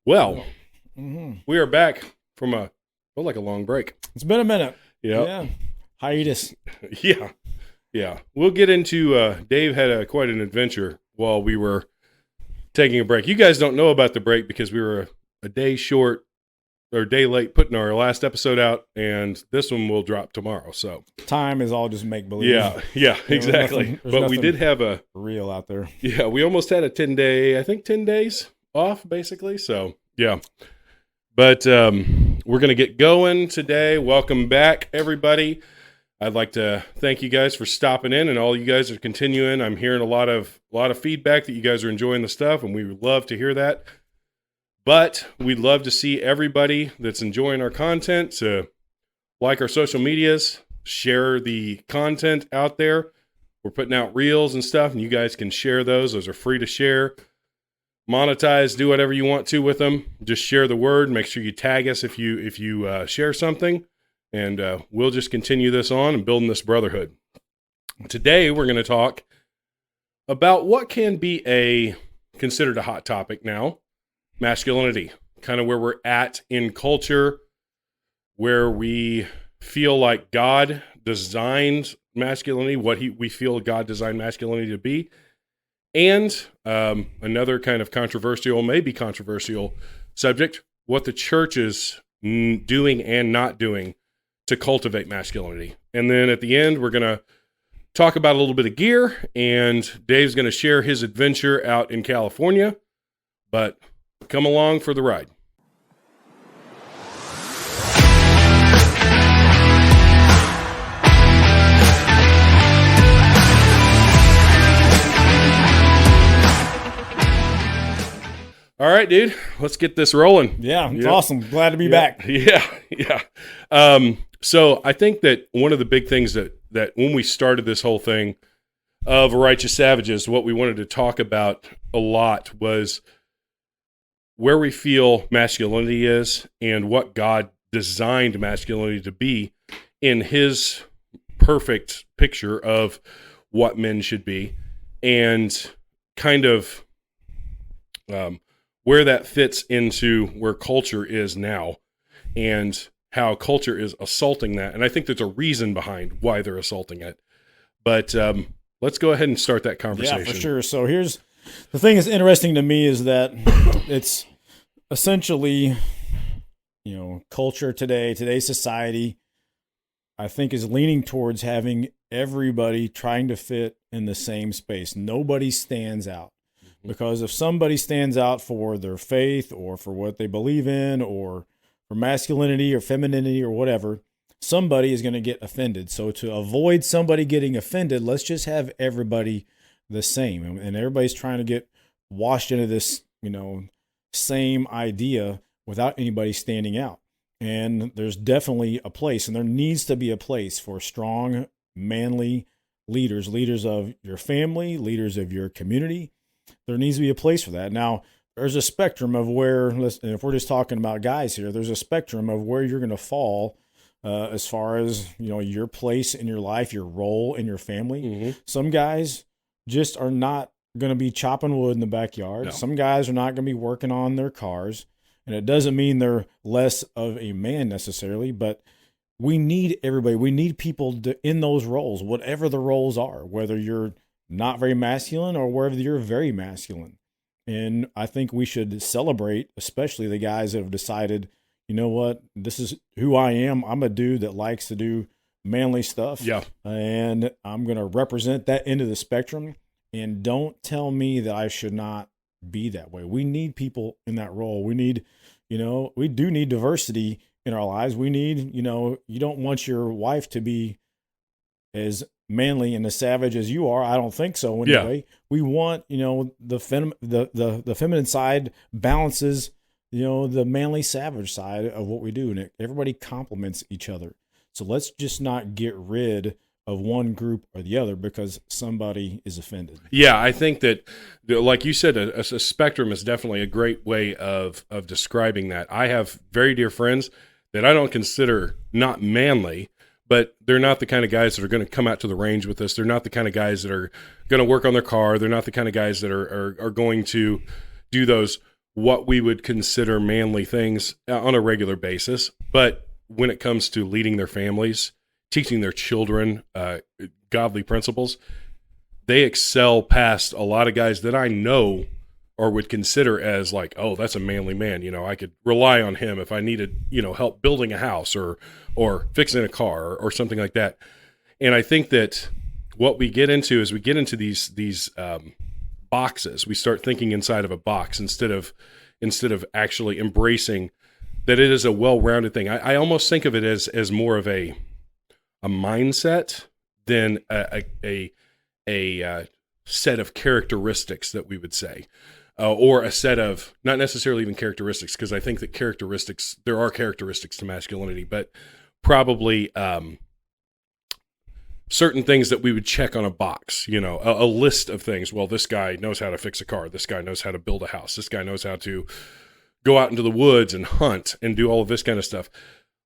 Well, we are back from a long break. It's been a minute. Yep. Yeah. Hiatus. Yeah. We'll get into, Dave had quite an adventure while we were taking a break. You guys don't know about the break because we were a day short or a day late putting our last episode out, and this one will drop tomorrow. So Time is all just make believe. Yeah, exactly. But we did have a real out there. Yeah, we almost had a 10 days off, basically. So, yeah. But we're going to get going today. Welcome back, everybody. I'd like to thank you guys for stopping in, and all you guys are continuing. I'm hearing a lot of feedback that you guys are enjoying the stuff, and we would love to hear that. But we'd love to see everybody that's enjoying our content to like our social medias, share the content out there. We're putting out reels and stuff, and you guys can share those. Those are free to share. Monetize, do whatever you want to with them. Just share the word. Make sure you tag us if you share something, and we'll just continue this on and building this brotherhood. Today, we're going to talk about what can be considered a hot topic now, masculinity, kind of where we're at in culture, where we feel like God designed masculinity, we feel God designed masculinity to be, and another kind of maybe controversial subject, what the church is doing and not doing to cultivate masculinity. And then at the end, we're going to talk about a little bit of gear, and Dave's going to share his adventure out in California, but come along for the ride. All right, dude, let's get this rolling. Yeah, it's awesome. Glad to be back. Yeah. So I think that one of the big things that when we started this whole thing of Righteous Savages, what we wanted to talk about a lot was where we feel masculinity is and what God designed masculinity to be in his perfect picture of what men should be, and kind of where that fits into where culture is now and how culture is assaulting that. And I think there's a reason behind why they're assaulting it. But let's go ahead and start that conversation. Yeah, for sure. So here's the thing that's interesting to me is that it's essentially, culture today's society, I think, is leaning towards having everybody trying to fit in the same space. Nobody stands out. Because if somebody stands out for their faith or for what they believe in or for masculinity or femininity or whatever, somebody is going to get offended. So to avoid somebody getting offended, let's just have everybody the same. And everybody's trying to get washed into this, same idea without anybody standing out. And there's definitely a place, and there needs to be a place for strong, manly leaders of your family, leaders of your community. There needs to be a place for that. Now, there's a spectrum of where, if we're just talking about guys here, there's a spectrum of where you're going to fall as far as, your place in your life, your role in your family. Mm-hmm. Some guys just are not going to be chopping wood in the backyard. No. Some guys are not going to be working on their cars. And it doesn't mean they're less of a man necessarily, but we need everybody. We need people in those roles, whatever the roles are, whether you're not very masculine or wherever you're very masculine. And I think we should celebrate, especially the guys that have decided, you know what, this is who I am. I'm a dude that likes to do manly stuff. Yeah. And I'm going to represent that end of the spectrum. And don't tell me that I should not be that way. We need people in that role. We need, we do need diversity in our lives. We need, you don't want your wife to be as manly and as savage as you are. I don't think so anyway. Yeah. We want, the feminine side balances, the manly savage side of what we do. And everybody complements each other. So let's just not get rid of one group or the other because somebody is offended. Yeah, I think that, like you said, a spectrum is definitely a great way of describing that. I have very dear friends that I don't consider not manly, but they're not the kind of guys that are going to come out to the range with us. They're not the kind of guys that are going to work on their car. They're not the kind of guys that are going to do those what we would consider manly things on a regular basis. But when it comes to leading their families, teaching their children godly principles, they excel past a lot of guys that I know or would consider as like, oh, that's a manly man. You know, I could rely on him if I needed, you know, help building a house or fixing a car or something like that. And I think that what we get into is we get into these boxes. We start thinking inside of a box instead of actually embracing that it is a well-rounded thing. I almost think of it as more of a mindset than a set of characteristics that we would say, or a set of, not necessarily even characteristics, because I think that there are characteristics to masculinity, but probably certain things that we would check on a box, you know, a list of things. Well, this guy knows how to fix a car. This guy knows how to build a house. This guy knows how to go out into the woods and hunt and do all of this kind of stuff.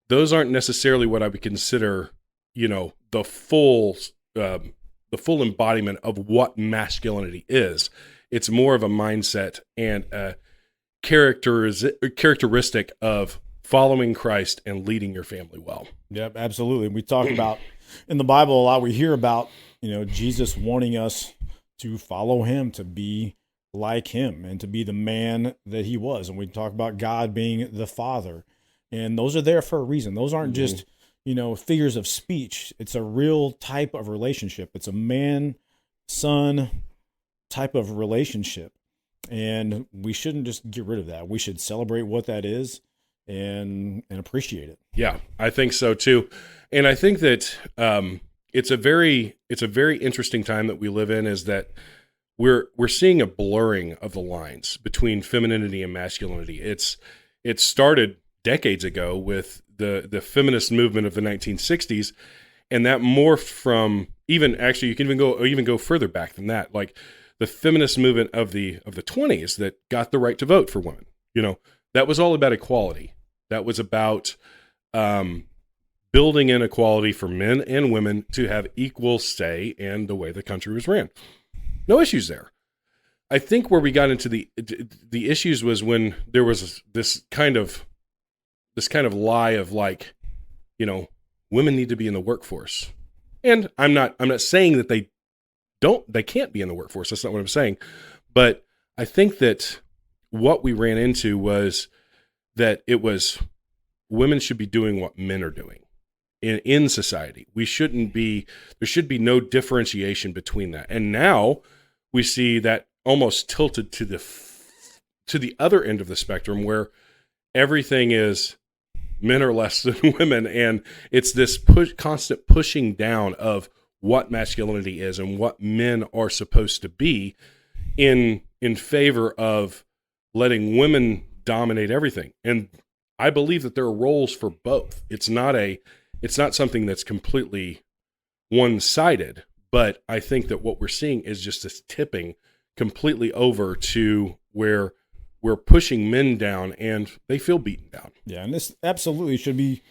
Those aren't necessarily what I would consider, you know, the full embodiment of what masculinity is. It's more of a mindset and a characteristic of following Christ and leading your family well. Yep, absolutely. We talk about in the Bible a lot. We hear about, you know, Jesus wanting us to follow him, to be like him, and to be the man that he was. And we talk about God being the Father, and those are there for a reason. Those aren't just, you know, figures of speech. It's a real type of relationship. It's a man-son type of relationship, and we shouldn't just get rid of that. We should celebrate what that is and appreciate it. Yeah, I think so too. And I think that it's a very interesting time that we live in, is that we're seeing a blurring of the lines between femininity and masculinity. It started decades ago with the feminist movement of the 1960s, and that morphed from even, actually you can even go further back than that, like the feminist movement of the 20s that got the right to vote for women. You know, that was all about equality. That was about building in equality for men and women to have equal say in the way the country was ran. No issues there. I think where we got into the issues was when there was this kind of lie of, like, you know, women need to be in the workforce. And I'm not saying that they can't be in the workforce. That's not what I'm saying. But I think that what we ran into was that it was women should be doing what men are doing in society. There should be no differentiation between that. And now we see that almost tilted to the other end of the spectrum, where everything is men are less than women. And it's this constant pushing down of what masculinity is and what men are supposed to be in favor of letting women dominate everything. And I believe that there are roles for both. It's not something that's completely one-sided, but I think that what we're seeing is just this tipping completely over to where we're pushing men down and they feel beaten down. Yeah, and this absolutely should be,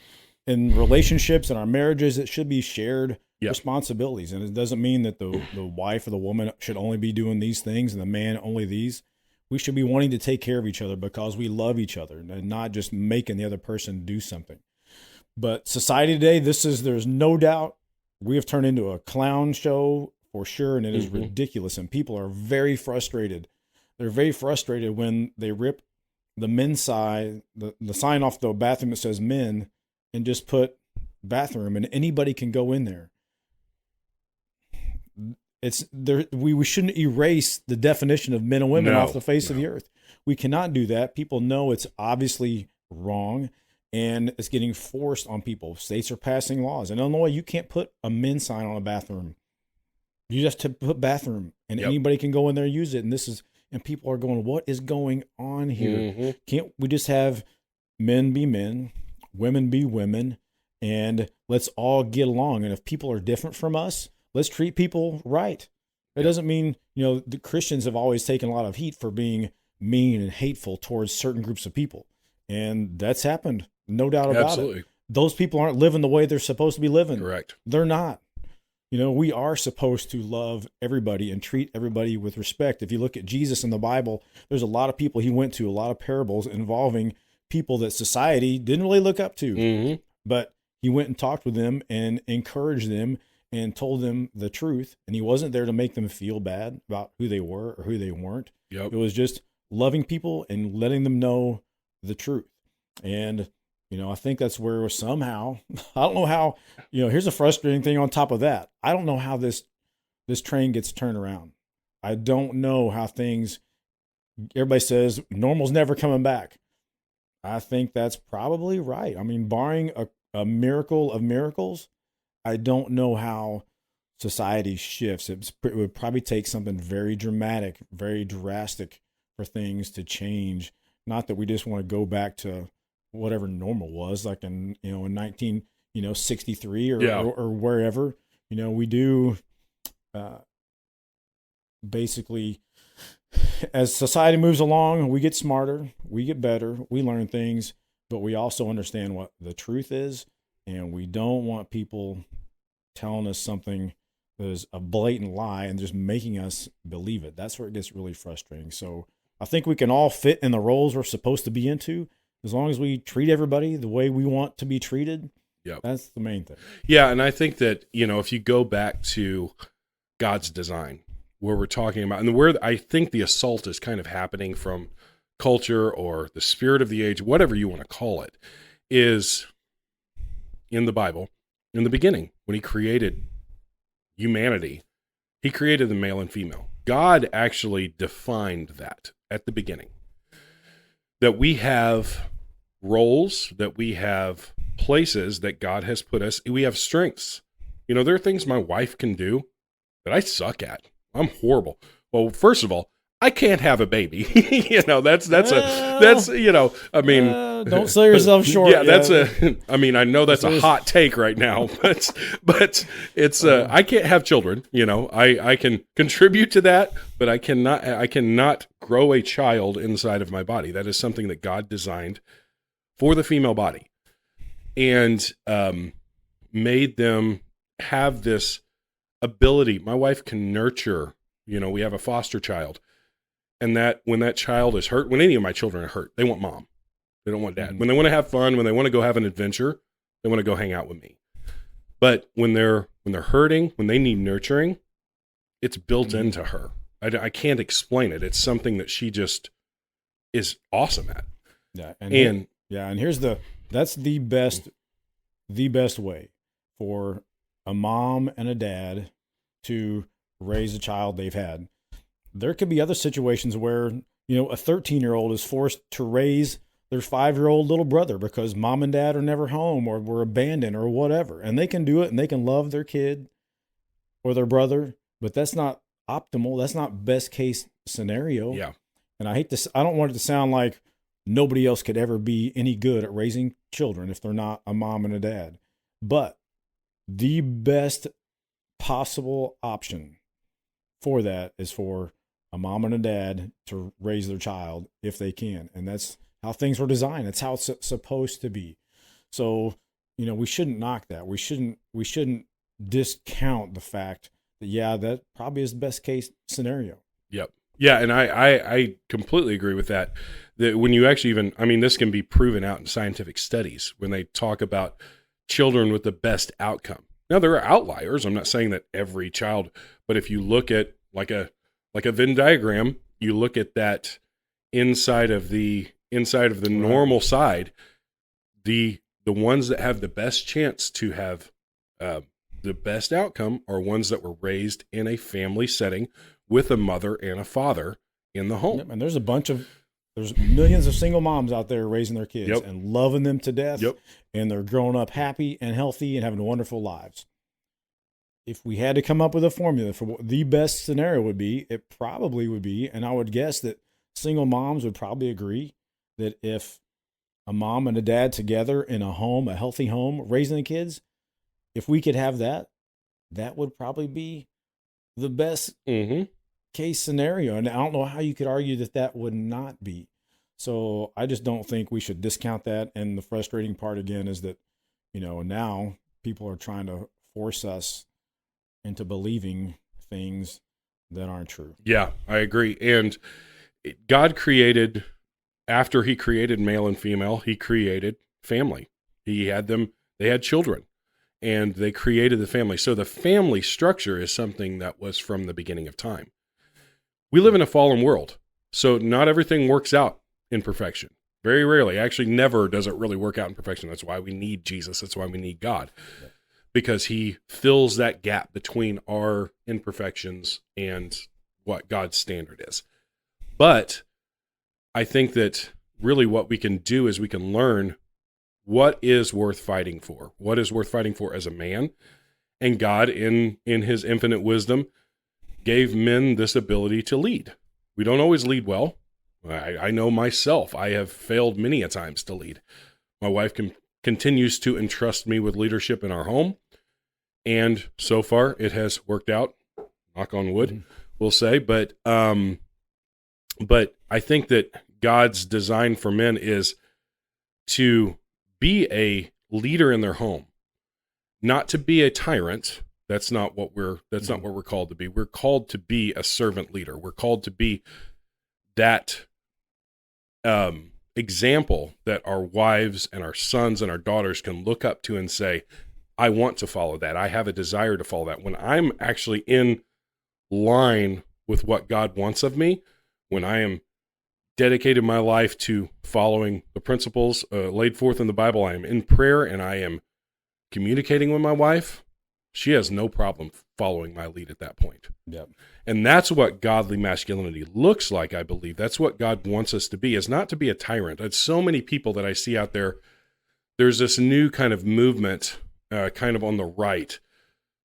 in relationships and our marriages, it should be shared responsibilities. And it doesn't mean that the wife or the woman should only be doing these things and the man only these. We should be wanting to take care of each other because we love each other and not just making the other person do something. But society today, there's no doubt we have turned into a clown show for sure, and it is ridiculous. And people are very frustrated. They're very frustrated when they rip the men's side, the sign off the bathroom that says men, and just put bathroom, and anybody can go in there. It's there. We shouldn't erase the definition of men and women off the face of the earth. We cannot do that. People know it's obviously wrong, and it's getting forced on people. States are passing laws. In Illinois, you can't put a men's sign on a bathroom. You just have to put bathroom, and anybody can go in there and use it. And people are going, what is going on here? Can't we just have men be men, women be women, and let's all get along? And if people are different from us, let's treat people right. It doesn't mean, the Christians have always taken a lot of heat for being mean and hateful towards certain groups of people. And that's happened. No doubt about it. Those people aren't living the way they're supposed to be living. Correct. They're not. we are supposed to love everybody and treat everybody with respect. If you look at Jesus in the Bible, there's a lot of people he went to, a lot of parables involving people that society didn't really look up to. Mm-hmm. But he went and talked with them and encouraged them and told them the truth. And he wasn't there to make them feel bad about who they were or who they weren't. Yep. It was just loving people and letting them know the truth. And I think that's where somehow, I don't know how, here's a frustrating thing on top of that. I don't know how this train gets turned around. I don't know how everybody says normal's never coming back. I think that's probably right. I mean, barring a miracle of miracles, I don't know how society shifts. It would probably take something very dramatic, very drastic for things to change. Not that we just want to go back to whatever normal was, like in 1963 or wherever. We do basically, as society moves along, we get smarter, we get better, we learn things, but we also understand what the truth is, and we don't want people telling us something that is a blatant lie and just making us believe it. That's where it gets really frustrating. So I think we can all fit in the roles we're supposed to be into, as long as we treat everybody the way we want to be treated. Yep. That's the main thing. Yeah, and I think that, if you go back to God's design, where we're talking about, and where I think the assault is kind of happening from culture or the spirit of the age, whatever you want to call it, is in the Bible, in the beginning, when he created humanity, he created the male and female. God actually defined that at the beginning, that we have roles, that we have places that God has put us. We have strengths. There are things my wife can do that I suck at. I'm horrible. Well, first of all, I can't have a baby. Don't sell yourself short. Yeah, I know that's a hot take right now, but it's, I can't have children. I can contribute to that, but I cannot grow a child inside of my body. That is something that God designed for the female body, and made them have this ability. My wife can nurture. We have a foster child. And that when that child is hurt, when any of my children are hurt, they want mom. They don't want dad. When they want to have fun, when they want to go have an adventure, they want to go hang out with me. But when they're hurting, when they need nurturing, it's built into her. I can't explain it. It's something that she just is awesome at. Yeah, and that's the best way for a mom and a dad to raise a child they've had. There could be other situations where, a 13-year-old is forced to raise their 5-year-old little brother because mom and dad are never home or were abandoned or whatever. And they can do it and they can love their kid or their brother, but that's not optimal. That's not best case scenario. Yeah. And I don't want it to sound like nobody else could ever be any good at raising children if they're not a mom and a dad. But the best possible option for that is for a mom and a dad to raise their child if they can. And that's how things were designed. That's how it's supposed to be. So, we shouldn't knock that. We shouldn't discount the fact that, that probably is the best case scenario. Yep. Yeah. And I completely agree with that. That when you actually this can be proven out in scientific studies when they talk about children with the best outcome. Now, there are outliers. I'm not saying that every child, but if you look at like a Venn diagram, you look at that inside of the normal side, the ones that have the best chance to have the best outcome are ones that were raised in a family setting with a mother and a father in the home. Yep, and there's millions of single moms out there raising their kids and loving them to death. Yep. And they're growing up happy and healthy and having wonderful lives. If we had to come up with a formula for what the best scenario would be, it probably would be, and I would guess that single moms would probably agree that if a mom and a dad together in a home, a healthy home, raising the kids, if we could have that, that would probably be the best case scenario. And I don't know how you could argue that that would not be. So I just don't think we should discount that. And the frustrating part again is that, now people are trying to force us into believing things that aren't true. Yeah, I agree. And God created, after he created male and female, he created family. He had them, they had children, and they created the family. So the family structure is something that was from the beginning of time. We live in a fallen world, so not everything works out in perfection. Very rarely, actually never does it really work out in perfection. That's why we need Jesus. That's why we need God, because he fills that gap between our imperfections and what God's standard is. But I think that really what we can do is we can learn what is worth fighting for, what is worth fighting for as a man. And God, in his infinite wisdom, gave men this ability to lead. We don't always lead well. I know myself, I have failed many a times to lead. My wife continues to entrust me with leadership in our home. And so far it has worked out, knock on wood, we'll say. But I think that God's design for men is to be a leader in their home, not to be a tyrant. That's not what we're called to be. We're called to be a servant leader. We're called to be that example that our wives and our sons and our daughters can look up to and say, I want to follow that. I have a desire to follow that. When I'm actually in line with what God wants of me, when I am dedicated my life to following the principles laid forth in the Bible, I am in prayer and I am communicating with my wife, she has no problem following my lead at that point. Yep. And that's what godly masculinity looks like, I believe. That's what God wants us to be, is not to be a tyrant. It's so many people that I see out there. There's this new kind of movement, kind of on the right.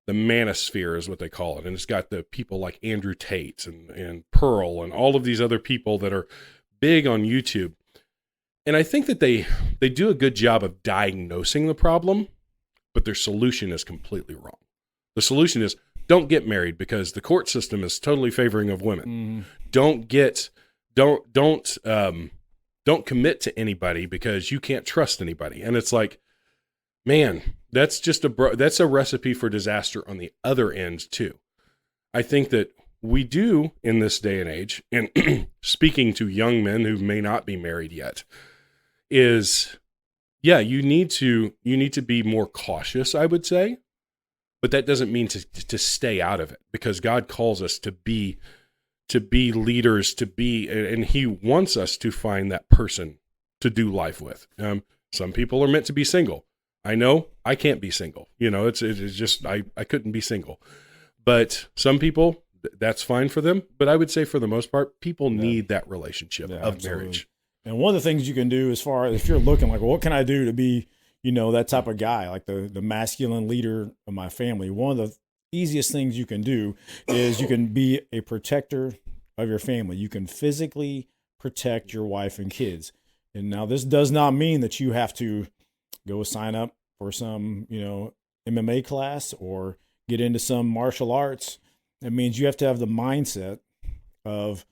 The manosphere is what they call it. And it's got the people like Andrew Tate and Pearl and all of these other people that are big on YouTube. And I think that they do a good job of diagnosing the problem, but their solution is completely wrong. The solution is, don't get married because the court system is totally favoring of women. Don't commit to anybody because you can't trust anybody. And it's like, man, that's just that's a recipe for disaster on the other end too. I think that we do in this day and age, and speaking to young men who may not be married yet, is, yeah, you need to be more cautious, I would say, but that doesn't mean to stay out of it, because God calls us to be leaders, and he wants us to find that person to do life with. Some people are meant to be single. I know I can't be single. It's just, I couldn't be single, but some people, that's fine for them. But I would say for the most part, people need that relationship of absolutely. marriage. And one of the things you can do, as far as if you're looking like, well, what can I do to be, that type of guy, like the masculine leader of my family? One of the easiest things you can do is you can be a protector of your family. You can physically protect your wife and kids. And now this does not mean that you have to go sign up for some, MMA class or get into some martial arts. It means you have to have the mindset of,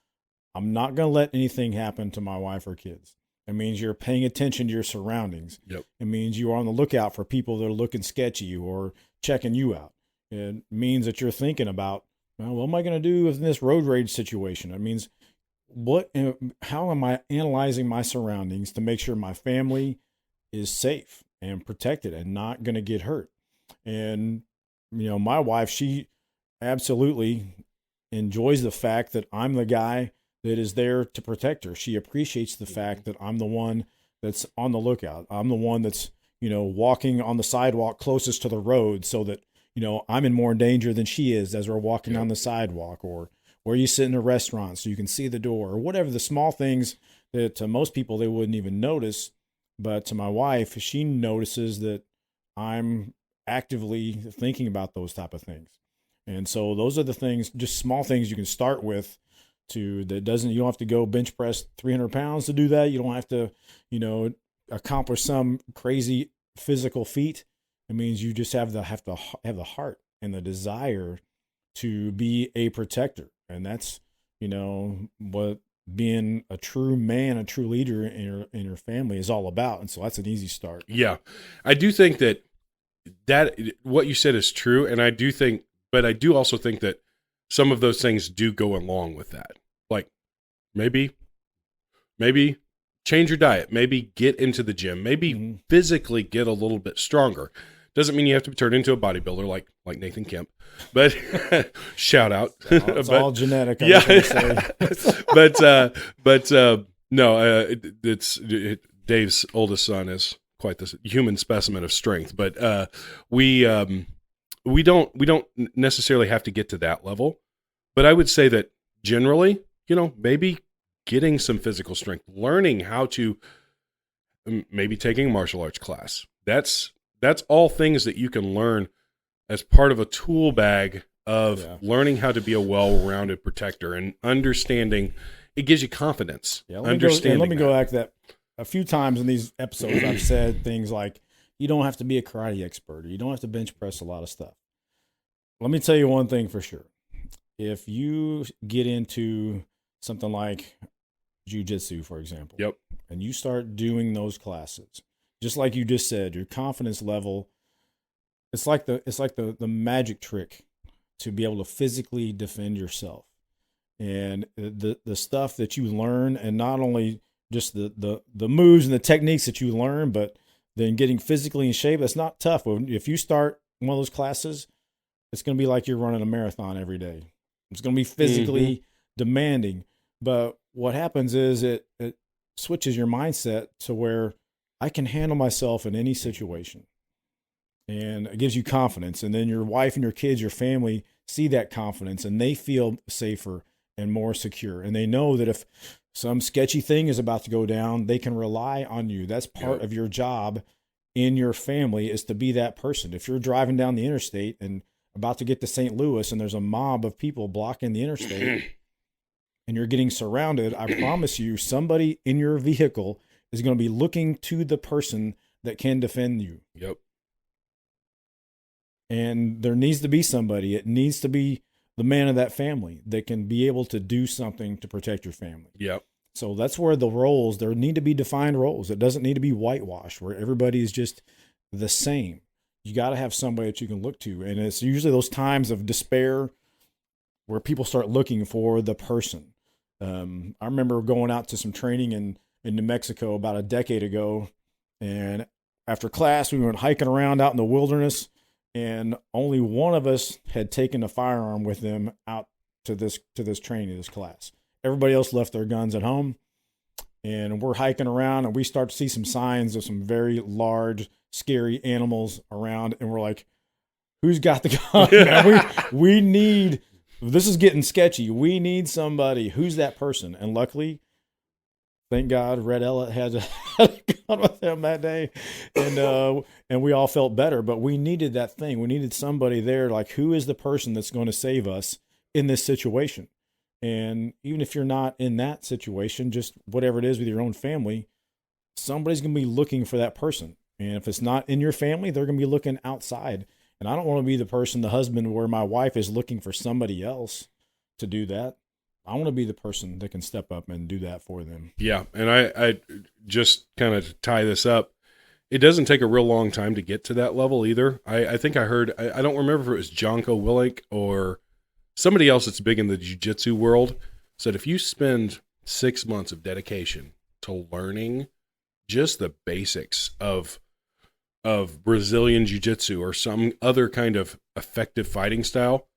I'm not going to let anything happen to my wife or kids. It means you're paying attention to your surroundings. Yep. It means you are on the lookout for people that are looking sketchy or checking you out. It means that you're thinking about, well, what am I going to do in this road rage situation? It means how am I analyzing my surroundings to make sure my family is safe and protected and not going to get hurt? And, my wife, she absolutely enjoys the fact that I'm the guy that is there to protect her. She appreciates the fact that I'm the one that's on the lookout. I'm the one that's, walking on the sidewalk closest to the road so that, I'm in more danger than she is as we're walking on the sidewalk, or where you sit in a restaurant so you can see the door, or whatever, the small things that to most people they wouldn't even notice. But to my wife, she notices that I'm actively thinking about those type of things. And so those are the things, just small things you can start with you don't have to go bench press 300 pounds to do that. You don't have to, accomplish some crazy physical feat. It means you just have the heart and the desire to be a protector. And that's, what being a true man, a true leader in your family is all about. And so that's an easy start. Yeah. I do think that what you said is true. And I do think But I do also think that some of those things do go along with that. Like maybe change your diet, maybe get into the gym, maybe physically get a little bit stronger. Doesn't mean you have to turn into a bodybuilder like Nathan Kemp, but shout out. It's all genetic. No, Dave's oldest son is quite the human specimen of strength, but we don't necessarily have to get to that level. But I would say that generally, maybe getting some physical strength, learning how to, maybe taking a martial arts class. That's all things that you can learn as part of a tool bag of learning how to be a well-rounded protector and understanding. It gives you confidence. Yeah, let me go back to that. A few times in these episodes, I've said things like, you don't have to be a karate expert, or you don't have to bench press a lot of stuff. Let me tell you one thing for sure. If you get into something like jiu-jitsu, for example, and you start doing those classes, just like you just said, your confidence level, it's like the magic trick to be able to physically defend yourself. And the stuff that you learn, and not only just the moves and the techniques that you learn, but then getting physically in shape, that's not tough. If you start one of those classes, it's going to be like you're running a marathon every day. It's going to be physically demanding. But what happens is it switches your mindset to where I can handle myself in any situation. And it gives you confidence. And then your wife and your kids, your family see that confidence, and they feel safer and more secure. And they know that if some sketchy thing is about to go down, they can rely on you. That's part of your job in your family, is to be that person. If you're driving down the interstate and about to get to St. Louis and there's a mob of people blocking the interstate and you're getting surrounded, I promise you somebody in your vehicle is going to be looking to the person that can defend you. Yep. And there needs to be somebody. It needs to be the man of that family that can be able to do something to protect your family. Yep. So that's where the roles, there need to be defined roles. It doesn't need to be whitewashed where everybody is just the same. You got to have somebody that you can look to. And it's usually those times of despair where people start looking for the person. I remember going out to some training in New Mexico about a decade ago. And after class, we went hiking around out in the wilderness, and only one of us had taken a firearm with them out to this training, this class. Everybody else left their guns at home. And we're hiking around, and we start to see some signs of some very large, scary animals around. And we're like, who's got the gun? Man, we need, this is getting sketchy. We need somebody. Who's that person? And luckily, thank God, Red Ella had a gun with him that day. And we all felt better. But we needed that thing. We needed somebody there. Like, who is the person that's going to save us in this situation? And even if you're not in that situation, just whatever it is with your own family, somebody's going to be looking for that person. And if it's not in your family, they're going to be looking outside. And I don't want to be the person, the husband, where my wife is looking for somebody else to do that. I want to be the person that can step up and do that for them. Yeah. And I just kind of tie this up. It doesn't take a real long time to get to that level either. I think I heard, I don't remember if it was Jonko Willink or somebody else that's big in the jiu-jitsu world, said if you spend 6 months of dedication to learning just the basics of Brazilian jiu-jitsu or some other kind of effective fighting style,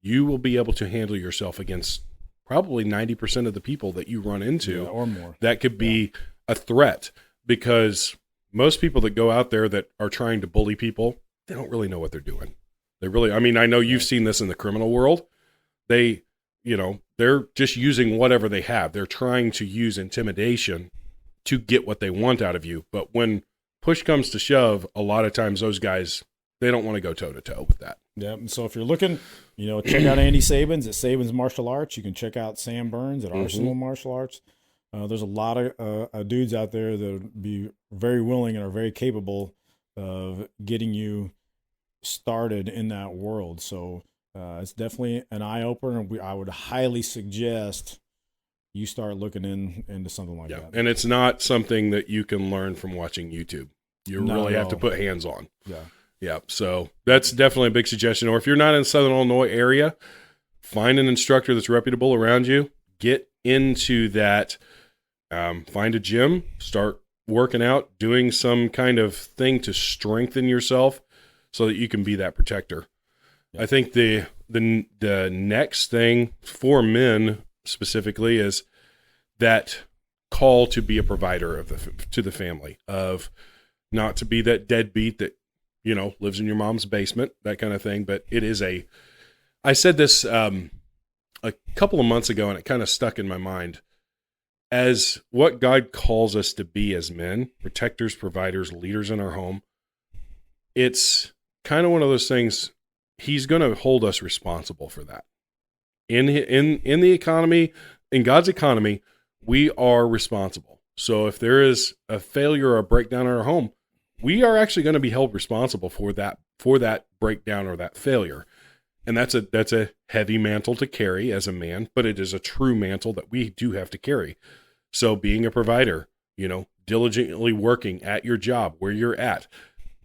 you will be able to handle yourself against probably 90% of the people that you run into, or more. That could be a threat, because most people that go out there that are trying to bully people, they don't really know what they're doing. They really, I mean, I know you've seen this in the criminal world. They're just using whatever they have. They're trying to use intimidation to get what they want out of you. But when push comes to shove, a lot of times those guys, they don't want to go toe to toe with that. Yeah. And so if you're looking, check out Andy Sabins at Sabins Martial Arts. You can check out Sam Burns at Arsenal Martial Arts. There's a lot of dudes out there that would be very willing and are very capable of getting you started in that world. So it's definitely an eye-opener. I would highly suggest you start looking into something like that. And it's not something that you can learn from watching YouTube. You really have to put hands on. Yeah. Yeah. So that's definitely a big suggestion. Or if you're not in Southern Illinois area, find an instructor that's reputable around you. Get into that. Find a gym. Start working out, doing some kind of thing to strengthen yourself so that you can be that protector. I think the next thing for men specifically is that call to be a provider to the family, of not to be that deadbeat that, lives in your mom's basement, that kind of thing. But it is I said this a couple of months ago, and it kind of stuck in my mind as what God calls us to be as men, protectors, providers, leaders in our home. It's kind of one of those things. He's going to hold us responsible for that. In the economy, in God's economy, we are responsible. So if there is a failure or a breakdown in our home, we are actually going to be held responsible for that breakdown or that failure. And that's a heavy mantle to carry as a man, but it is a true mantle that we do have to carry. So being a provider, diligently working at your job where you're at,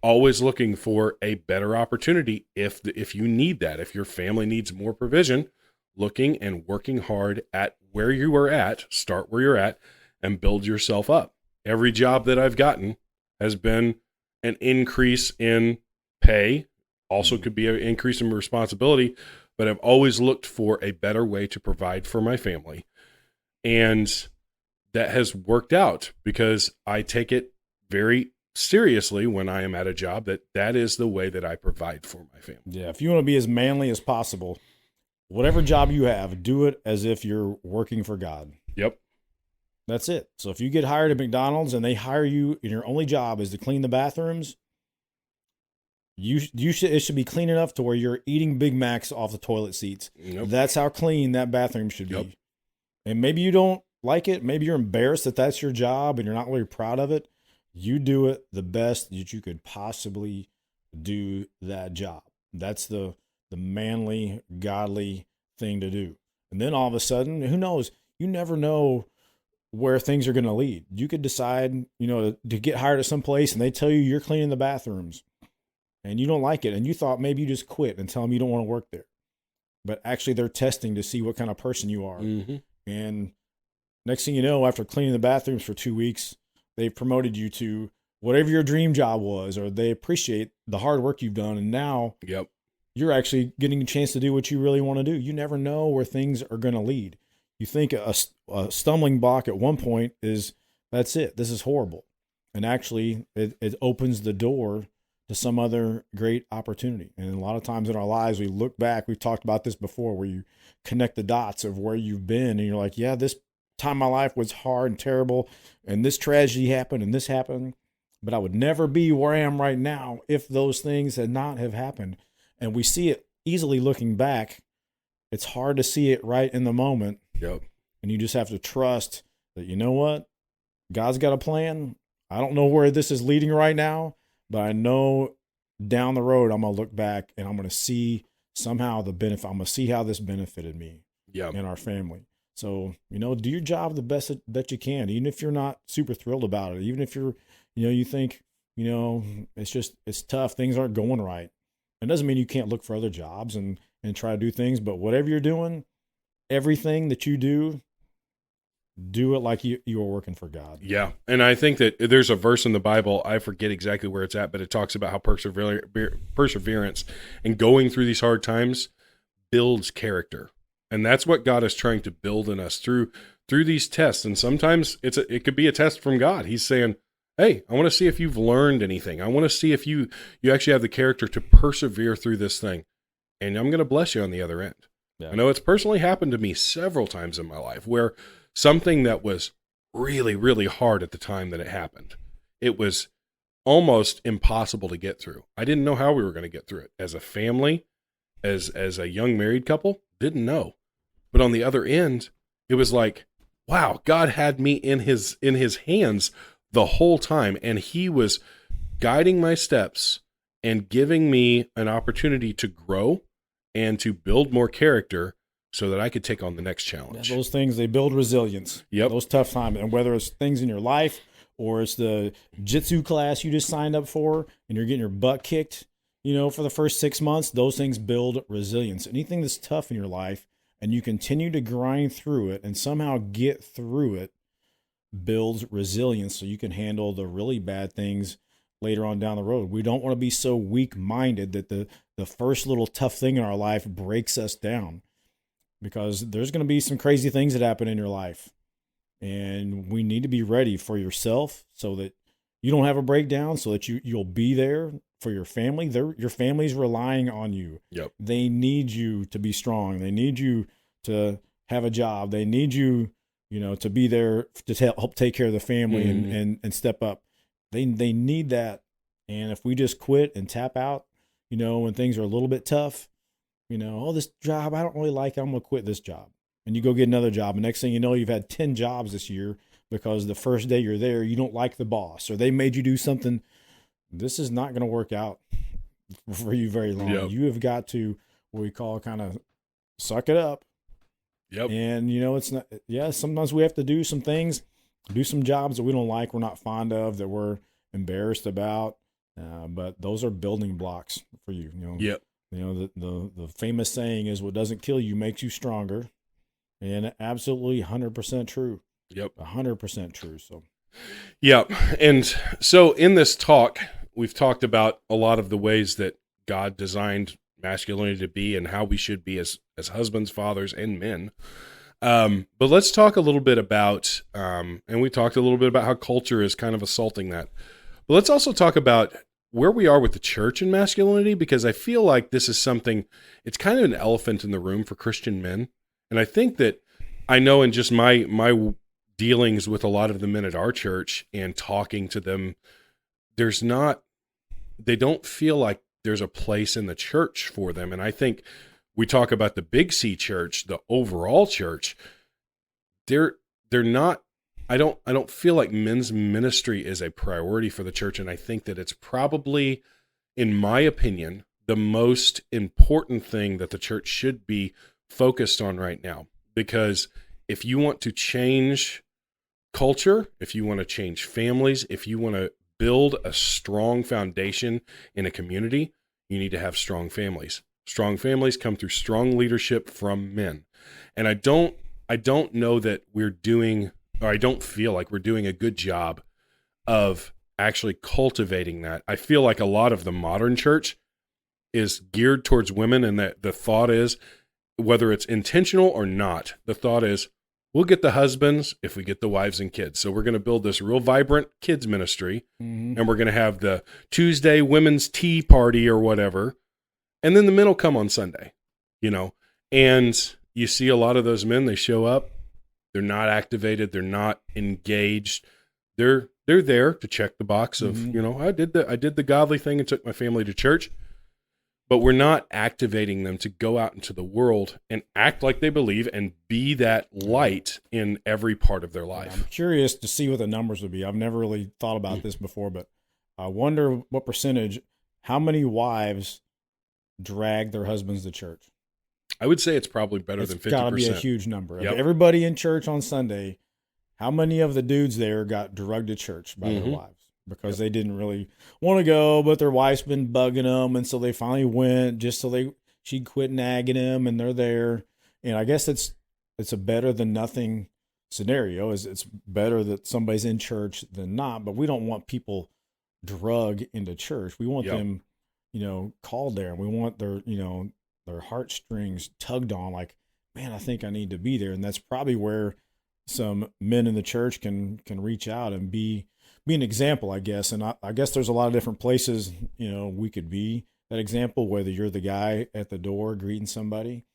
always looking for a better opportunity if you need that, if your family needs more provision, looking and working hard at where you are at, start where you're at, and build yourself up. Every job that I've gotten has been an increase in pay, also could be an increase in responsibility, but I've always looked for a better way to provide for my family. And that has worked out because I take it very seriously when I am at a job that is the way that I provide for my family. Yeah, if you want to be as manly as possible, whatever job you have, do it as if you're working for God. Yep. That's it. So if you get hired at McDonald's and they hire you and your only job is to clean the bathrooms, it should be clean enough to where you're eating Big Macs off the toilet seats. Yep. That's how clean that bathroom should be. And maybe you don't like it. Maybe you're embarrassed that that's your job and you're not really proud of it. You do it the best that you could possibly do that job. That's the manly, godly thing to do. And then all of a sudden, who knows? You never know where things are going to lead. You could decide, to get hired at some place and they tell you you're cleaning the bathrooms and you don't like it. And you thought maybe you just quit and tell them you don't want to work there. But actually they're testing to see what kind of person you are. Mm-hmm. And next thing you know, after cleaning the bathrooms for 2 weeks, they've promoted you to whatever your dream job was, or they appreciate the hard work you've done. And now you're actually getting a chance to do what you really want to do. You never know where things are going to lead. You think a stumbling block at one point is, that's it, this is horrible. And actually it opens the door to some other great opportunity. And a lot of times in our lives, we look back, we've talked about this before, where you connect the dots of where you've been and you're like, yeah, this time in my life was hard and terrible, and this tragedy happened and this happened, but I would never be where I am right now if those things had not have happened. And we see it easily looking back. It's hard to see it right in the moment. Yep. And you just have to trust that, you know what? God's got a plan. I don't know where this is leading right now, but I know down the road, I'm going to look back and I'm going to see somehow the benefit. I'm going to see how this benefited me and our family. So, do your job the best that you can, even if you're not super thrilled about it, even if you're, you think, it's tough. Things aren't going right. It doesn't mean you can't look for other jobs and try to do things, but whatever you're doing, everything that you do it like you are working for God. Yeah. And I think that there's a verse in the Bible, I forget exactly where it's at, but it talks about how perseverance and going through these hard times builds character. And that's what God is trying to build in us through these tests. And sometimes it could be a test from God. He's saying, hey, I want to see if you've learned anything. I want to see if you actually have the character to persevere through this thing. And I'm going to bless you on the other end. Yeah. I know it's personally happened to me several times in my life where something that was really, really hard at the time that it happened, it was almost impossible to get through. I didn't know how we were going to get through it. As a family, as a young married couple, didn't know. But on the other end, it was like, wow, God had me in his hands the whole time, and he was guiding my steps and giving me an opportunity to grow and to build more character so that I could take on the next challenge. Yeah, those things, they build resilience. Yep. Those tough times. And whether it's things in your life or it's the jitsu class you just signed up for and you're getting your butt kicked, for the first 6 months, those things build resilience. Anything that's tough in your life and you continue to grind through it and somehow get through it builds resilience so you can handle the really bad things later on down the road. We don't want to be so weak-minded that the first little tough thing in our life breaks us down, because there's going to be some crazy things that happen in your life. And we need to be ready for yourself so that you don't have a breakdown, so that you'll be there for your family. Your family's relying on you. Yep. They need you to be strong. They need you to have a job. They need you, to be there to help take care of the family and step up. They need that. And if we just quit and tap out, when things are a little bit tough, this job, I don't really like it, I'm going to quit this job. And you go get another job. And next thing you know, you've had 10 jobs this year because the first day you're there, you don't like the boss or they made you do something. This is not going to work out for you very long. Yep. You have got to, what we call, kind of suck it up. Yep. And, it's not, sometimes we have to do some things, do some jobs that we don't like, we're not fond of, that we're embarrassed about. But those are building blocks for you. Yep. The famous saying is, what doesn't kill you makes you stronger. And absolutely 100% true. Yep. 100% true. So, yeah. And so in this talk, we've talked about a lot of the ways that God designed masculinity to be and how we should be as husbands, fathers, and men. But let's talk a little bit about, and we talked a little bit about how culture is kind of assaulting that. But let's also talk about where we are with the church and masculinity, because I feel like this is something, it's kind of an elephant in the room for Christian men. And I think that I know in just my dealings with a lot of the men at our church and talking to them, they don't feel like there's a place in the church for them. And I think we talk about the Big C church, the overall church, they're not, I don't feel like men's ministry is a priority for the church. And I think that it's probably, in my opinion, the most important thing that the church should be focused on right now. Because if you want to change culture, if you want to change families, if you want to build a strong foundation in a community, you need to have strong families. Strong families come through strong leadership from men. And I don't know that I don't feel like we're doing a good job of actually cultivating that. I feel like a lot of the modern church is geared towards women, and that the thought is, whether it's intentional or not, the thought is, we'll get the husbands if we get the wives and kids. So we're going to build this real vibrant kids ministry, and we're going to have the Tuesday women's tea party or whatever, and then the men will come on Sunday, and you see a lot of those men, they show up, they're not activated, they're not engaged, they're there to check the box of, I did the godly thing and took my family to church. But we're not activating them to go out into the world and act like they believe and be that light in every part of their life. I'm curious to see what the numbers would be. I've never really thought about this before, but I wonder what percentage, how many wives drag their husbands to church? I would say it's probably better than 50%. It's got to be a huge number. Yep. Everybody in church on Sunday, how many of the dudes there got drugged to church by their wives? Because they didn't really want to go, but their wife's been bugging them, and so they finally went just so she'd quit nagging them, and they're there. And I guess it's a better than nothing scenario. It's better that somebody's in church than not, but we don't want people drug into church. We want them, called there. We want their heartstrings tugged on, like, man, I think I need to be there. And that's probably where some men in the church can reach out and be an example, I guess. And I guess there's a lot of different places, we could be that example, whether you're the guy at the door greeting somebody,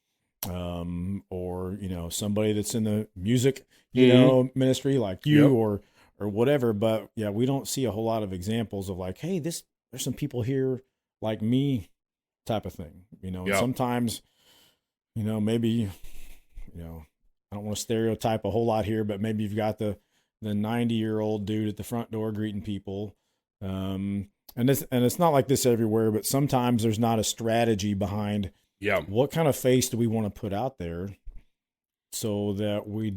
or, somebody that's in the music, ministry like you, or whatever. But yeah, we don't see a whole lot of examples of like, hey, there's some people here like me type of thing, and sometimes, maybe, I don't want to stereotype a whole lot here, but maybe you've got the 90-year-old dude at the front door greeting people. And it's not like this everywhere, but sometimes there's not a strategy behind what kind of face do we want to put out there so that we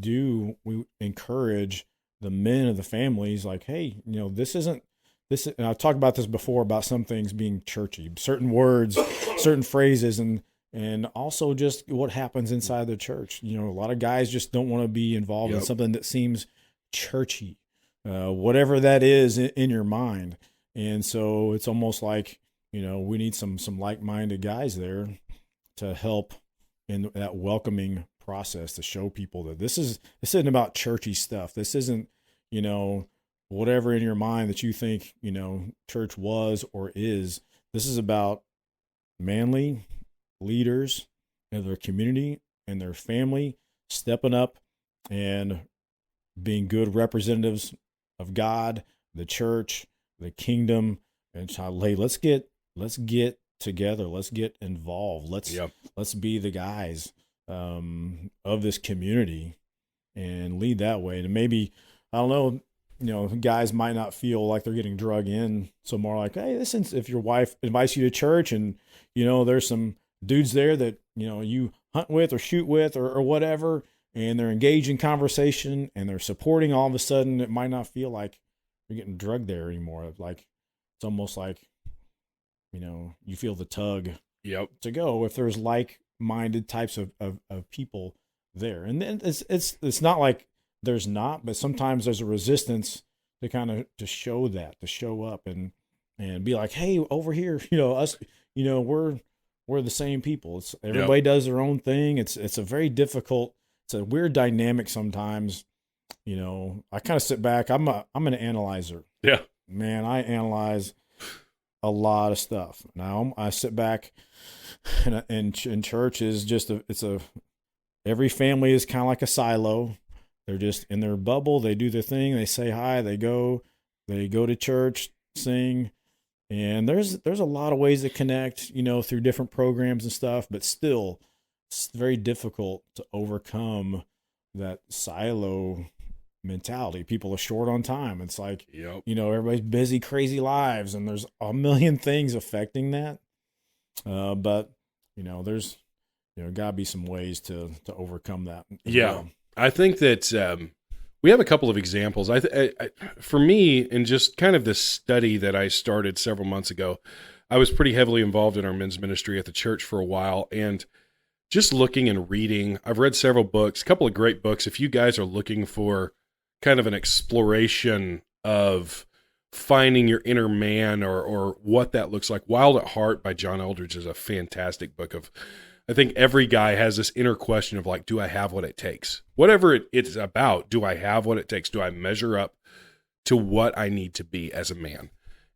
encourage the men of the families like, hey, this isn't this, and I've talked about this before about some things being churchy, certain words, certain phrases, and also just what happens inside the church. A lot of guys just don't want to be involved in something that seems churchy, whatever that is in your mind. And so it's almost like, we need some like-minded guys there to help in that welcoming process, to show people that this isn't about churchy stuff. This isn't, whatever in your mind that you think, church was or is. This is about manly leaders in their community and their family stepping up and being good representatives of God, the church, the kingdom, and hey, let's get together. Let's get involved. Let's be the guys of this community and lead that way. And maybe, I don't know, guys might not feel like they're getting drug in. So more like, hey, listen, if your wife invites you to church and, there's some dudes there that, you hunt with or shoot with or whatever, and they're engaged in conversation and they're supporting, all of a sudden it might not feel like you're getting drugged there anymore. Like, it's almost like, you feel the tug to go if there's like-minded types of people there. And then it's not like there's not, but sometimes there's a resistance to kind of to show up and be like, hey, over here, us, we're the same people. It's everybody does their own thing. It's a very difficult, it's a weird dynamic sometimes. I kind of sit back. I'm an analyzer. Yeah, man, I analyze a lot of stuff. Now I sit back, and church is just every family is kind of like a silo. They're just in their bubble. They do their thing. They say hi. They go to church, sing, and there's a lot of ways to connect, through different programs and stuff. But still, it's very difficult to overcome that silo mentality. People are short on time. It's like, everybody's busy, crazy lives, and there's a million things affecting that. But there's gotta be some ways to overcome that. Well. I think that we have a couple of examples. For me, in just kind of this study that I started several months ago, I was pretty heavily involved in our men's ministry at the church for a while, and just looking and reading, I've read several books, a couple of great books. If you guys are looking for kind of an exploration of finding your inner man or what that looks like, Wild at Heart by John Eldredge is a fantastic book of, I think every guy has this inner question of like, do I have what it takes? Whatever it's about, do I have what it takes? Do I measure up to what I need to be as a man?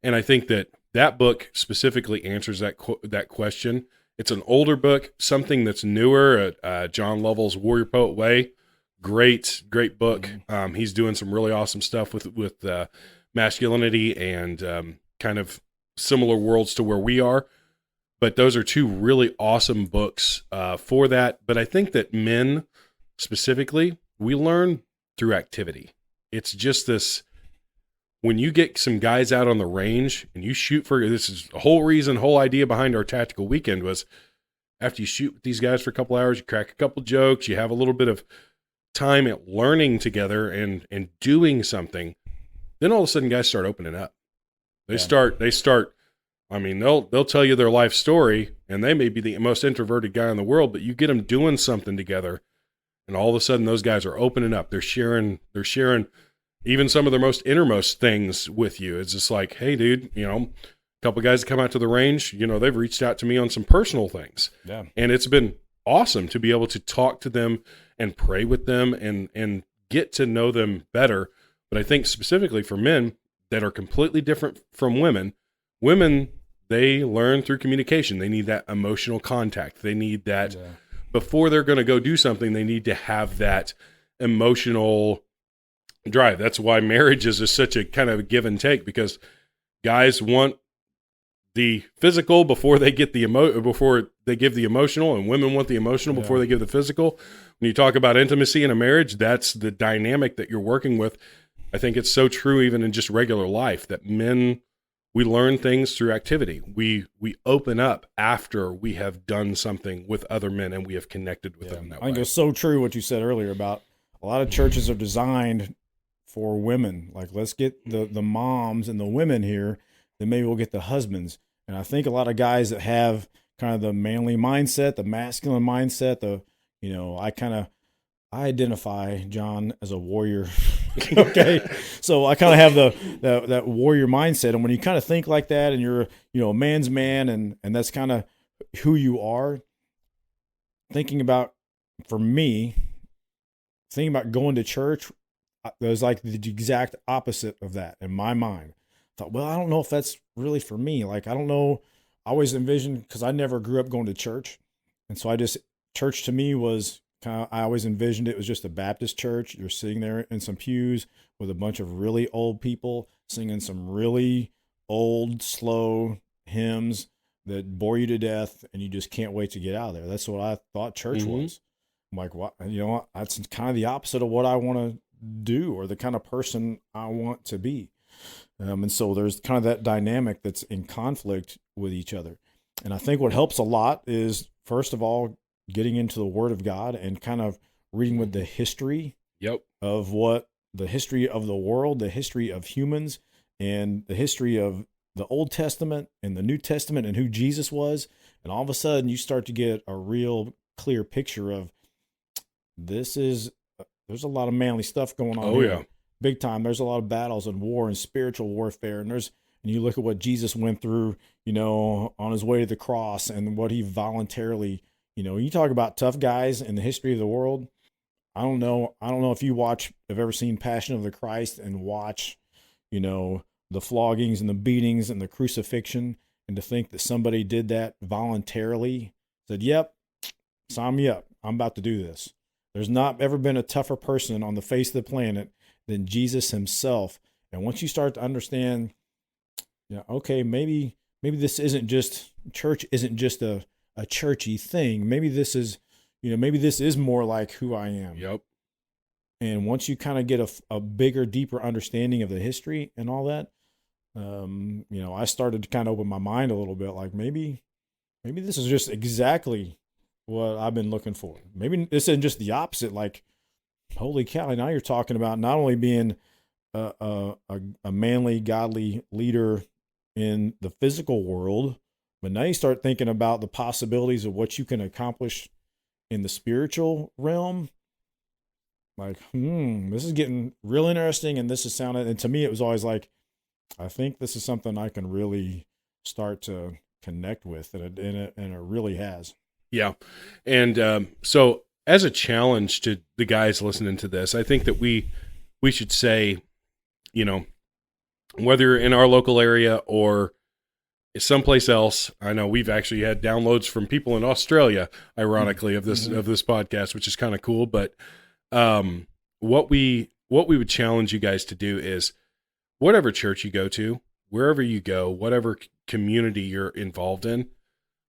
And I think that book specifically answers that question. It's an older book, something that's newer, John Lovell's Warrior Poet Way. Great book. Mm-hmm. He's doing some really awesome stuff with masculinity and kind of similar worlds to where we are. But those are two really awesome books for that. But I think that men specifically, we learn through activity. It's just this, when you get some guys out on the range and you shoot for, this is the whole idea behind our tactical weekend was after you shoot with these guys for a couple hours, you crack a couple jokes, you have a little bit of time at learning together and doing something, then all of a sudden guys start opening up. They start, I mean, they'll tell you their life story, and they may be the most introverted guy in the world, but you get them doing something together, and all of a sudden those guys are opening up. They're sharing even some of their most innermost things with you. It's just like, hey, dude, a couple of guys that come out to the range, they've reached out to me on some personal things. Yeah. And it's been awesome to be able to talk to them and pray with them and get to know them better. But I think specifically for men that are completely different from women, they learn through communication. They need that emotional contact. They need that before they're going to go do something. They need to have that emotional drive. That's why marriages is such a kind of a give and take, because guys want the physical before they get before they give the emotional, and women want the emotional before they give the physical. When you talk about intimacy in a marriage, that's the dynamic that you're working with. I think it's so true even in just regular life that men, we learn things through activity. We open up after we have done something with other men and we have connected with them that way. I think it's so true what you said earlier about a lot of churches are designed for women. Like, let's get the moms and the women here, then maybe we'll get the husbands. And I think a lot of guys that have kind of the manly mindset, the masculine mindset, I identify John as a warrior. Okay. So I kind of have that warrior mindset. And when you kind of think like that and you're, a man's man and that's kind of who you are, for me, thinking about going to church, there's like the exact opposite of that in my mind. I thought, well, I don't know if that's really for me. Like, I don't know. I always envisioned, because I never grew up going to church. And so church to me was I always envisioned it was just a Baptist church. You're sitting there in some pews with a bunch of really old people singing some really old, slow hymns that bore you to death, and you just can't wait to get out of there. That's what I thought church was. I'm like, what? That's kind of the opposite of what I want to do, or the kind of person I want to be. And so there's kind of that dynamic that's in conflict with each other. And I think what helps a lot is, first of all, getting into the Word of God and kind of reading with the history of the history of the world, the history of humans, and the history of the Old Testament and the New Testament and who Jesus was. And all of a sudden you start to get a real clear picture of there's a lot of manly stuff going on here. Yeah. Big time. There's a lot of battles and war and spiritual warfare. And you look at what Jesus went through, on his way to the cross, and what he voluntarily, you talk about tough guys in the history of the world. I don't know if you have ever seen Passion of the Christ and watch, the floggings and the beatings and the crucifixion, and to think that somebody did that voluntarily, said, yep, sign me up. I'm about to do this. There's not ever been a tougher person on the face of the planet than Jesus himself. And once you start to understand, okay, maybe this isn't just church, isn't just a churchy thing. Maybe this is more like who I am. Yep. And once you kind of get a bigger, deeper understanding of the history and all that, I started to kind of open my mind a little bit. Like, maybe this is just exactly what I've been looking for. Maybe this isn't just the opposite. Like, holy cow! Now you're talking about not only being a manly, godly leader in the physical world, but now you start thinking about the possibilities of what you can accomplish in the spiritual realm. Like, this is getting real interesting, and this is sounding. And to me, it was always like, I think this is something I can really start to connect with, and it really has. Yeah, and so as a challenge to the guys listening to this, I think that we should say, whether in our local area or someplace else. I know we've actually had downloads from people in Australia, ironically, of this podcast, which is kind of cool. But what we would challenge you guys to do is, whatever church you go to, wherever you go, whatever community you're involved in,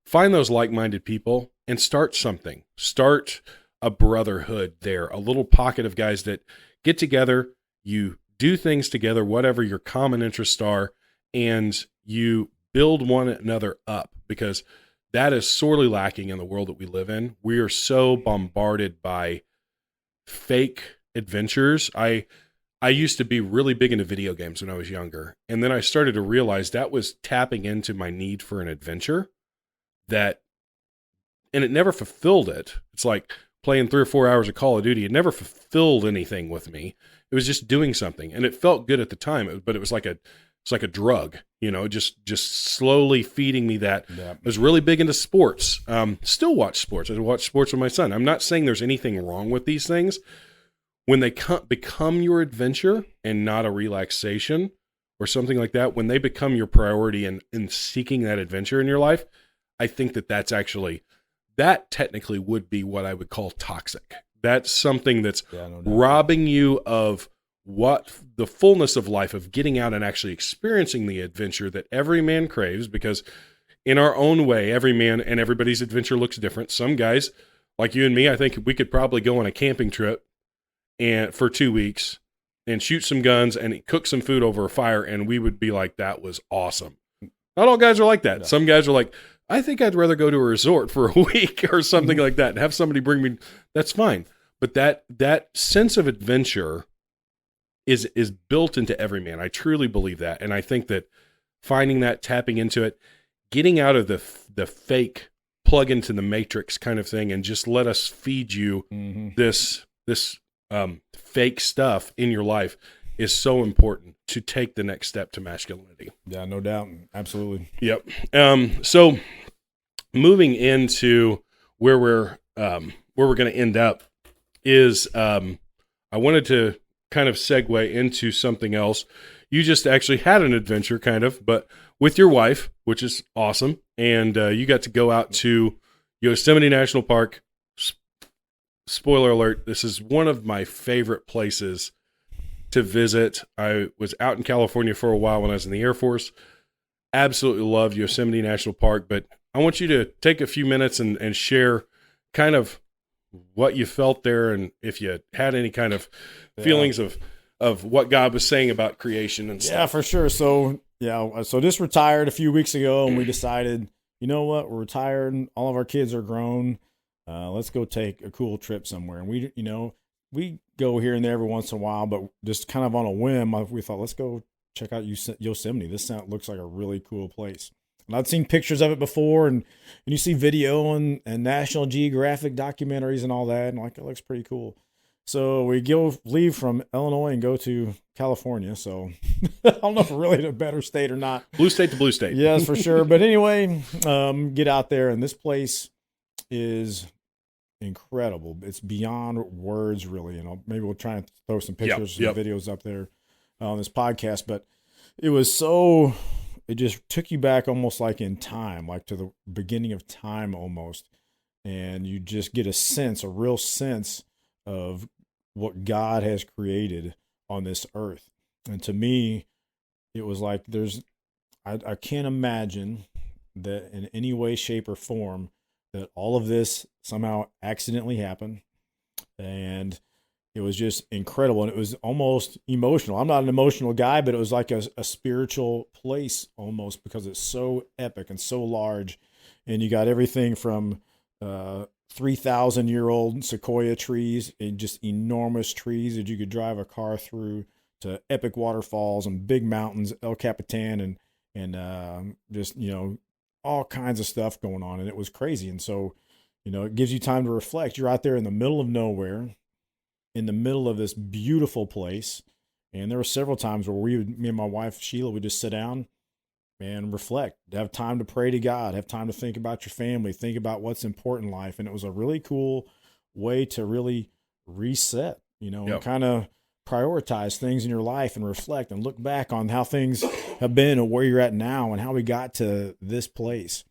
find those like-minded people and start something. Start a brotherhood there, a little pocket of guys that get together, you do things together, whatever your common interests are, and you build one another up, because that is sorely lacking in the world that we live in. We are so bombarded by fake adventures. I used to be really big into video games when I was younger, and then I started to realize that was tapping into my need for an adventure, and it never fulfilled it. It's like playing 3 or 4 hours of Call of Duty. It never fulfilled anything with me. It was just doing something, and it felt good at the time, but it was like a drug, just slowly feeding me that. Yeah. I was really big into sports. Still watch sports. I watch sports with my son. I'm not saying there's anything wrong with these things. When they become your adventure and not a relaxation or something like that, when they become your priority in seeking that adventure in your life, I think that technically would be what I would call toxic. That's something that's robbing you of what the fullness of life, of getting out and actually experiencing the adventure that every man craves, because in our own way, every man and everybody's adventure looks different. Some guys, like you and me, I think we could probably go on a camping trip and for 2 weeks and shoot some guns and cook some food over a fire, and we would be like, that was awesome. Not all guys are like that. No. Some guys are like, I think I'd rather go to a resort for a week or something like that and have somebody bring me. That's fine. But that sense of adventure is built into every man. I truly believe that. And I think that finding that, tapping into it, getting out of the fake plug into the matrix kind of thing, and just let us feed you this fake stuff in your life is so important to take the next step to masculinity. Yeah, no doubt. Absolutely. Yep. So moving into where we're going to end up is, I wanted to kind of segue into something else. You just actually had an adventure kind of, but with your wife, which is awesome. And you got to go out to Yosemite National Park. Spoiler alert, this is one of my favorite places to visit. I was out in California for a while when I was in the Air Force. Absolutely love Yosemite National Park, but I want you to take a few minutes and share kind of what you felt there, and if you had any kind of feelings of what God was saying about creation and stuff. Yeah, for sure. So just retired a few weeks ago, and we decided, you know what, we're retired. All of our kids are grown. Let's go take a cool trip somewhere. And we go here and there every once in a while, but just kind of on a whim, we thought, let's go check out Yosemite. This looks like a really cool place. And I'd seen pictures of it before, and you see video and National Geographic documentaries and all that, and like, it looks pretty cool. So we leave from Illinois and go to California. So I don't know if we're really in a better state or not. Blue state to blue state. Yes, for sure. But anyway, get out there, and this place is incredible. It's beyond words, really. And maybe we'll try and throw some pictures and videos up there on this podcast. But it just took you back almost like in time, like to the beginning of time almost. And you just get a real sense of what God has created on this earth. And to me, it was like I can't imagine that in any way, shape, or form that all of this somehow accidentally happened. And it was just incredible. And it was almost emotional. I'm not an emotional guy, but it was like a spiritual place almost, because it's so epic and so large. And you got everything from 3,000-year-old sequoia trees, and just enormous trees that you could drive a car through, to epic waterfalls and big mountains, El Capitan, and just, all kinds of stuff going on. And it was crazy. And so, it gives you time to reflect. You're out there in the middle of nowhere, in the middle of this beautiful place. And there were several times where me and my wife, Sheila, would just sit down and reflect, have time to pray to God, have time to think about your family, think about what's important in life. And it was a really cool way to really reset, and kind of prioritize things in your life and reflect and look back on how things have been and where you're at now and how we got to this place.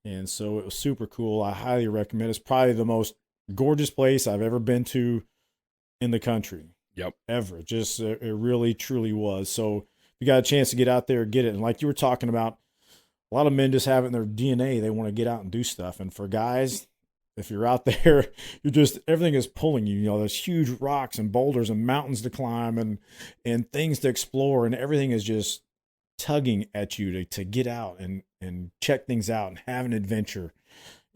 And so it was super cool. I highly recommend it. It's probably the most gorgeous place I've ever been to in the country. Yep. Ever. It really, truly was. So if you got a chance to get out there, get it. And like you were talking about, a lot of men just have it in their DNA. They want to get out and do stuff. And for guys, if you're out there, everything is pulling you. There's huge rocks and boulders and mountains to climb and things to explore. And everything is just tugging at you to get out and check things out and have an adventure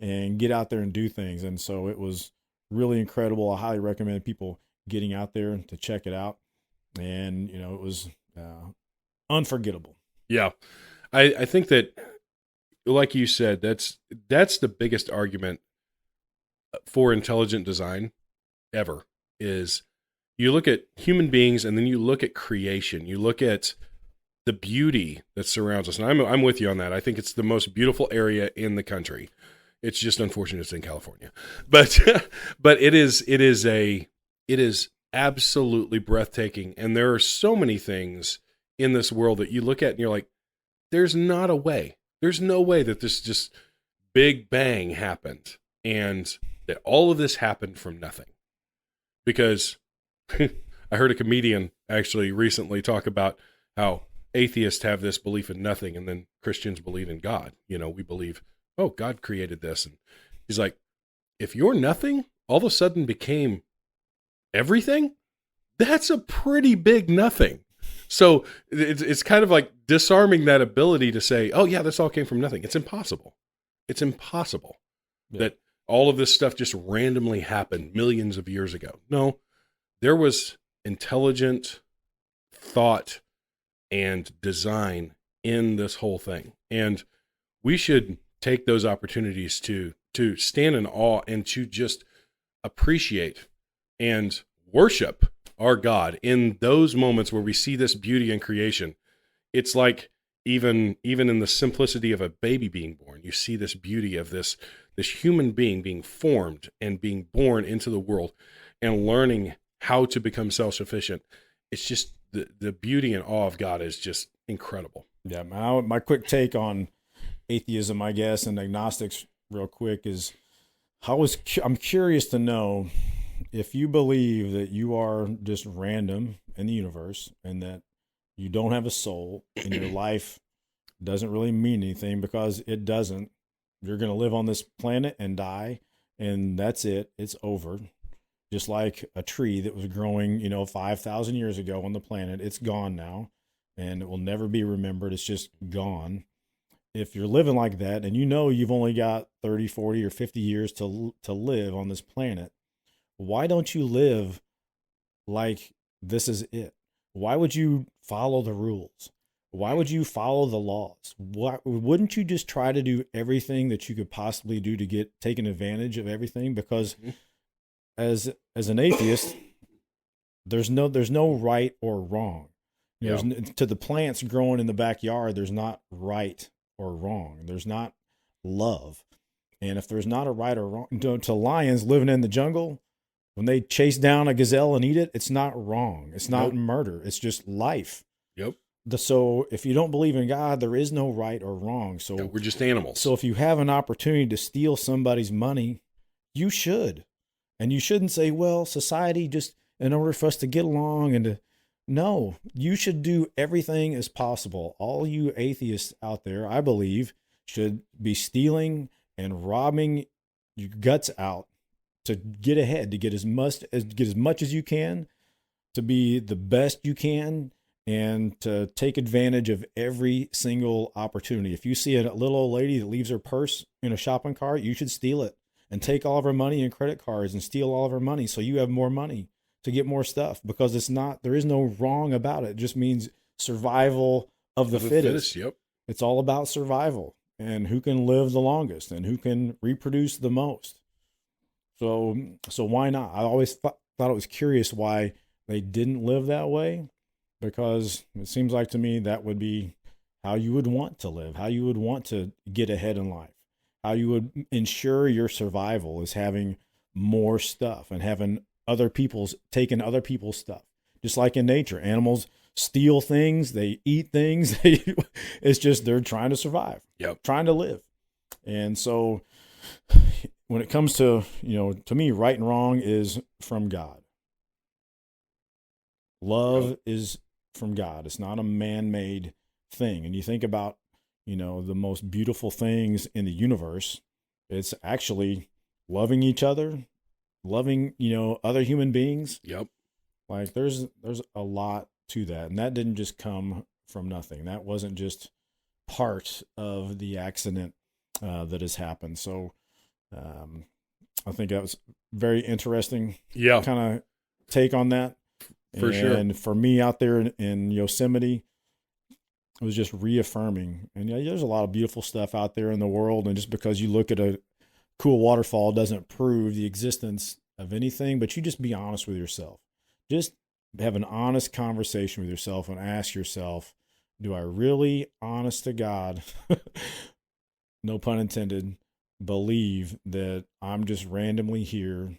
and get out there and do things. And so it was really incredible. I highly recommend people getting out there to check it out. And, it was unforgettable. Yeah. I think that, like you said, that's the biggest argument for intelligent design ever, is you look at human beings and then you look at creation. You look at the beauty that surrounds us. And I'm with you on that. I think it's the most beautiful area in the country. It's just unfortunate it's in California. But it is absolutely breathtaking. And there are so many things in this world that you look at and you're like, there's not a way. There's no way that this just big bang happened and that all of this happened from nothing. Because I heard a comedian actually recently talk about how atheists have this belief in nothing and then Christians believe in God. We believe, oh, God created this. And he's like, if you're nothing all of a sudden became everything, that's a pretty big nothing. So it's kind of like disarming that ability to say, oh yeah, this all came from nothing. It's impossible. It's impossible that all of this stuff just randomly happened millions of years ago. No, there was intelligent thought and design in this whole thing. And we should take those opportunities to stand in awe and to just appreciate and worship our God in those moments where we see this beauty in creation. It's like even in the simplicity of a baby being born, you see this beauty of this human being formed and being born into the world and learning how to become self-sufficient. It's just the beauty and awe of God is just incredible. Yeah, my quick take on atheism, I guess, and agnostics real quick is I'm curious to know if you believe that you are just random in the universe and that you don't have a soul and your life doesn't really mean anything, because it doesn't. You're going to live on this planet and die, and that's it. It's over. Just like a tree that was growing, 5,000 years ago on the planet, it's gone now, and it will never be remembered. It's just gone. If you're living like that, and you've only got 30, 40, or 50 years to live on this planet, why don't you live like this is it? Why would you follow the rules? Why would you follow the laws? Wouldn't you just try to do everything that you could possibly do to get taken advantage of everything? Because as an atheist, there's no right or wrong. To the plants growing in the backyard, there's not right or wrong. There's not love. And if there's not a right or wrong, to lions living in the jungle, when they chase down a gazelle and eat it, it's not wrong. It's not murder. It's just life. Yep. So if you don't believe in God, there is no right or wrong. So we're just animals. So if you have an opportunity to steal somebody's money, you should. And you shouldn't say, well, society just, in order for us to get along no, you should do everything as possible. All you atheists out there, I believe, should be stealing and robbing your guts out to get ahead, to get as much as you can, to be the best you can, and to take advantage of every single opportunity. If you see a little old lady that leaves her purse in a shopping cart, you should steal it and take all of her money and credit cards and steal all of her money so you have more money to get more stuff, because there is no wrong about it. It just means survival of the fittest. Yep. It's all about survival and who can live the longest and who can reproduce the most. So why not? I always thought it was curious why they didn't live that way, because it seems like to me that would be how you would want to live, how you would want to get ahead in life, how you would ensure your survival is having more stuff and having taking other people's stuff. Just like in nature, animals steal things, they eat things. It's just they're trying to survive, trying to live. And so when it comes to, to me, right and wrong is from God. Love is from God. It's not a man-made thing. And you think about, the most beautiful things in the universe, it's actually loving each other, loving, other human beings. Yep. Like there's a lot to that. And that didn't just come from nothing. That wasn't just part of the accident that has happened. So I think that was very interesting kind of take on that. For sure. And for me out there in Yosemite, it was just reaffirming. And there's a lot of beautiful stuff out there in the world. And just because you look at a cool waterfall doesn't prove the existence of anything, but you just be honest with yourself. Just have an honest conversation with yourself and ask yourself, do I really, honest to God, no pun intended, believe that I'm just randomly here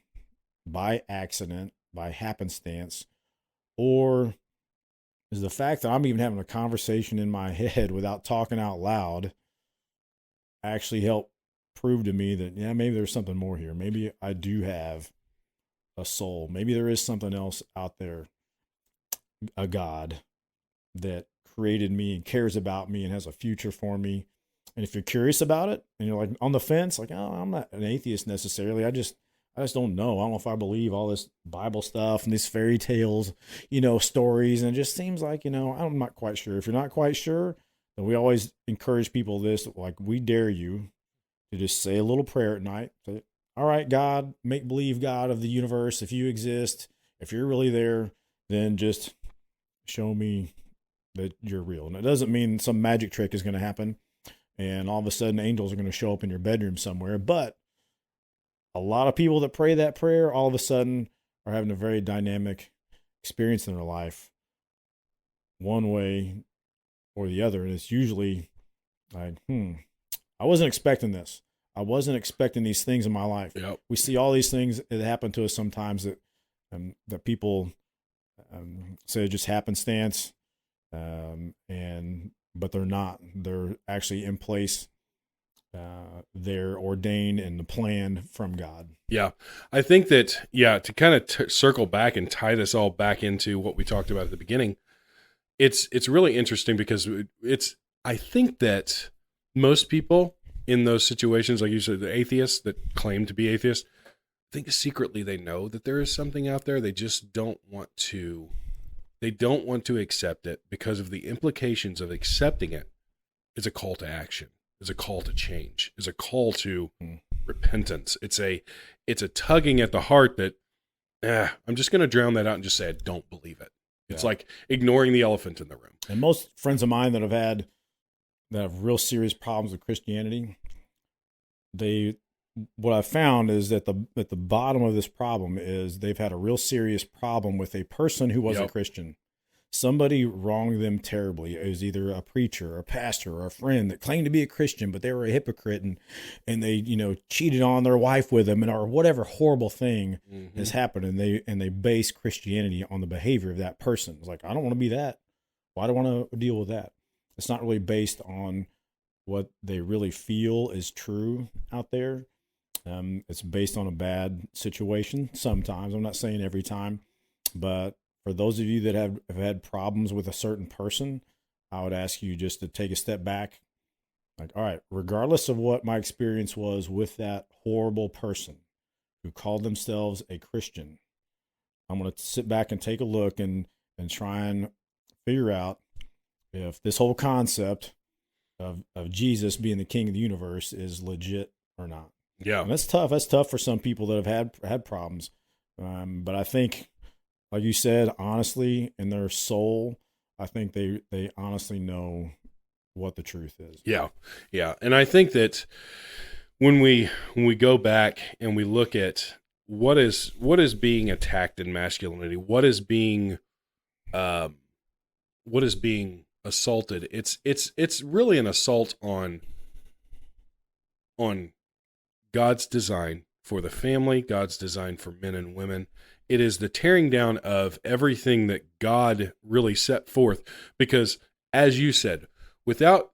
by accident, by happenstance, or is the fact that I'm even having a conversation in my head without talking out loud actually help prove to me that, maybe there's something more here. Maybe I do have a soul. Maybe there is something else out there, a God that created me and cares about me and has a future for me. And if you're curious about it and you're like on the fence, like, oh, I'm not an atheist necessarily. I just don't know. I don't know if I believe all this Bible stuff and these fairy tales, stories. And it just seems like, I'm not quite sure. If you're not quite sure, then we always encourage people like, we dare you to just say a little prayer at night. Say, all right, God, make believe God of the universe. If you exist, if you're really there, then just show me that you're real. And it doesn't mean some magic trick is going to happen and all of a sudden angels are going to show up in your bedroom somewhere. But a lot of people that pray that prayer all of a sudden are having a very dynamic experience in their life, one way or the other. And it's usually like, I wasn't expecting this. I wasn't expecting these things in my life. Yep. We see all these things that happen to us sometimes that people say just happenstance, but they're not. They're actually in place. They're ordained and planned from God. Yeah. I think that, to kind of circle back and tie this all back into what we talked about at the beginning, it's really interesting because I think that most people in those situations, like you said, the atheists that claim to be atheists, I think secretly they know that there is something out there. They just don't want to. They don't want to accept it because of the implications of accepting it. Is a call to action. Is a call to change. Is a call to repentance. It's a tugging at the heart that I'm just going to drown that out and just say I don't believe it. It's like ignoring the elephant in the room. And most friends of mine that have real serious problems with Christianity, what I've found is that at the bottom of this problem is they've had a real serious problem with a person who was a Christian. Somebody wronged them terribly. It was either a preacher or a pastor or a friend that claimed to be a Christian, but they were a hypocrite and they, cheated on their wife with them or whatever horrible thing has happened. And they base Christianity on the behavior of that person. It's like, I don't want to be that. Why do I want to deal with that? It's not really based on what they really feel is true out there. It's based on a bad situation sometimes. I'm not saying every time, but for those of you that have had problems with a certain person, I would ask you just to take a step back. Like, all right, regardless of what my experience was with that horrible person who called themselves a Christian, I'm going to sit back and take a look and try and figure out if this whole concept of Jesus being the king of the universe is legit or not. Yeah. And that's tough. That's tough for some people that have had problems. But I think, like you said, honestly, in their soul, I think they honestly know what the truth is. Yeah. Yeah. And I think that when we go back and we look at what is being attacked in masculinity, what is being assaulted, it's really an assault on God's design for the family, God's design for men and women. It is the tearing down of everything that God really set forth. Because, as you said, without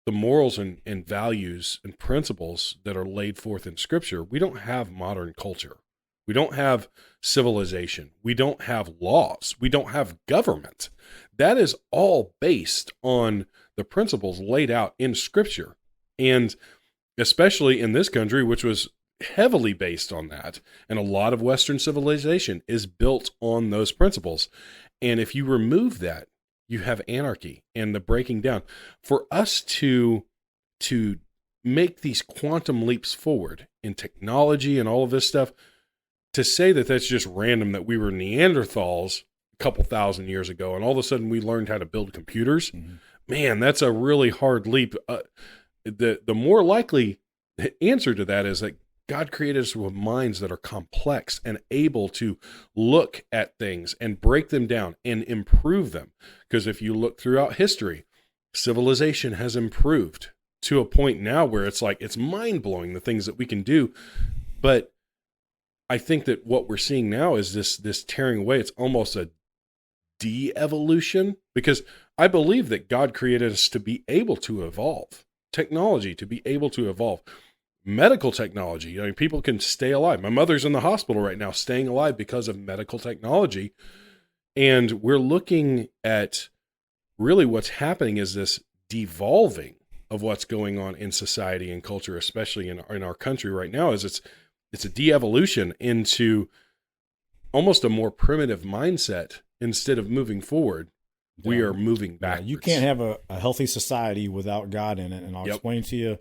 the morals and values and principles that are laid forth in Scripture, we don't have modern culture. We don't have civilization. We don't have laws. We don't have government. That is all based on the principles laid out in Scripture. And especially in this country, which was heavily based on that. And a lot of Western civilization is built on those principles. And if you remove that, you have anarchy and the breaking down. For us to make these quantum leaps forward in technology and all of this stuff, to say that that's just random, that we were Neanderthals a couple thousand years ago and all of a sudden we learned how to build computers, man, that's a really hard leap. The more likely answer to that is that God created us with minds that are complex and able to look at things and break them down and improve them. Because if you look throughout history, civilization has improved to a point now where it's like, it's mind-blowing the things that we can do. But I think that what we're seeing now is this tearing away. It's almost a de-evolution, because I believe that God created us to be able to evolve. Technology to be able to evolve. Medical technology. I mean, people can stay alive. My mother's in the hospital right now staying alive because of medical technology. And we're looking at really what's happening is this devolving of what's going on in society and culture, especially in our country right now, is it's a de-evolution into almost a more primitive mindset. Instead of moving forward, we are moving backwards. You can't have a healthy society without God in it. And I'll explain to you.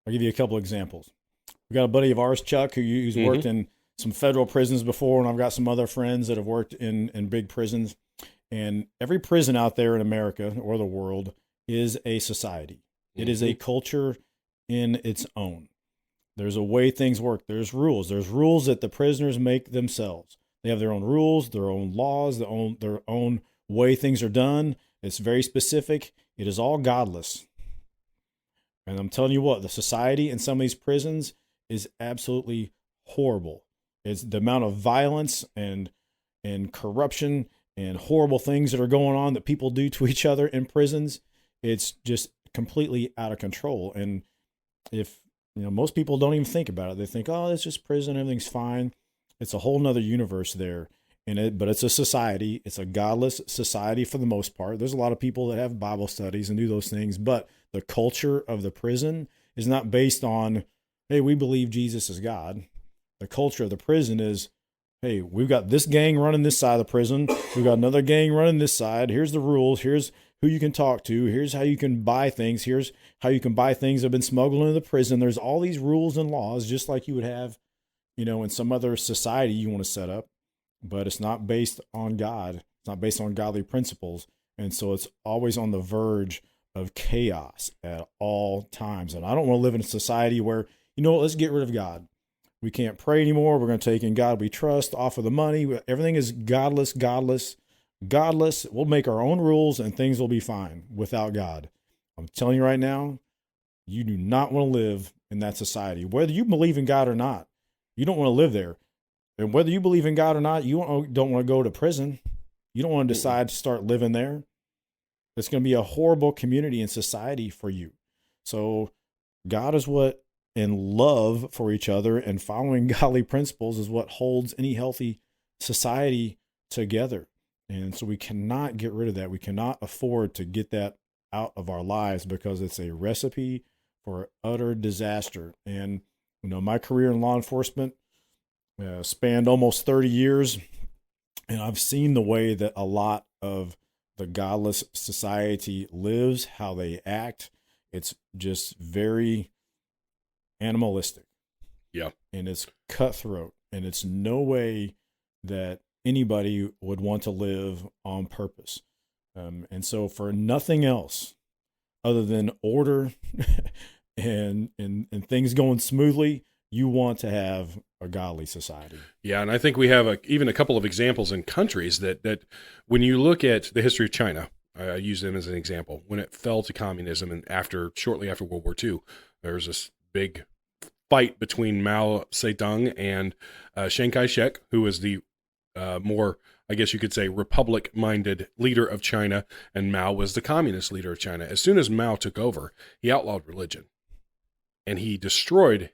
I'll give you a couple examples. We got a buddy of ours, Chuck, who's worked in some federal prisons before, and I've got some other friends that have worked in big prisons. And every prison out there in America or the world is a society. It is a culture in its own. There's a way things work. There's rules. There's rules that the prisoners make themselves. They have their own rules, their own laws, their own way things are done. It's very specific. It is all godless. And I'm telling you what, the society in some of these prisons is absolutely horrible. It's the amount of violence and corruption and horrible things that are going on that people do to each other in prisons. It's just completely out of control. And if, most people don't even think about it. They think, oh, it's just prison. Everything's fine. It's a whole nother universe there. But it's a society. It's a godless society for the most part. There's a lot of people that have Bible studies and do those things, but the culture of the prison is not based on, hey, we believe Jesus is God. The culture of the prison is, hey, we've got this gang running this side of the prison. We've got another gang running this side. Here's the rules. Here's who you can talk to. Here's how you can buy things. Here's how you can buy things that have been smuggled into the prison. There's all these rules and laws, just like you would have, in some other society you want to set up, but it's not based on God. It's not based on godly principles. And so it's always on the verge of chaos at all times. And I don't want to live in a society where, let's get rid of God. We can't pray anymore. We're going to take in God we trust, offer the money. Everything is godless. We'll make our own rules and things will be fine without God. I'm telling you right now, you do not want to live in that society. Whether you believe in God or not, you don't want to live there. And whether you believe in God or not, you don't want to go to prison. You don't want to decide to start living there. It's going to be a horrible community and society for you. So God is what, and love for each other and following godly principles is what holds any healthy society together. And so we cannot get rid of that. We cannot afford to get that out of our lives because it's a recipe for utter disaster. And, my career in law enforcement spanned almost 30 years. And I've seen the way that a lot of the godless society lives, how they act. It's just very animalistic. Yeah. And it's cutthroat. And it's no way that anybody would want to live on purpose. And so for nothing else other than order and things going smoothly, you want to have a godly society. Yeah, and I think we have even a couple of examples in countries that when you look at the history of China, I use them as an example. When it fell to communism and shortly after World War II, there was this big fight between Mao Zedong and Chiang Kai-shek, who was the more, I guess you could say, republic-minded leader of China, and Mao was the communist leader of China. As soon as Mao took over, he outlawed religion, and he destroyed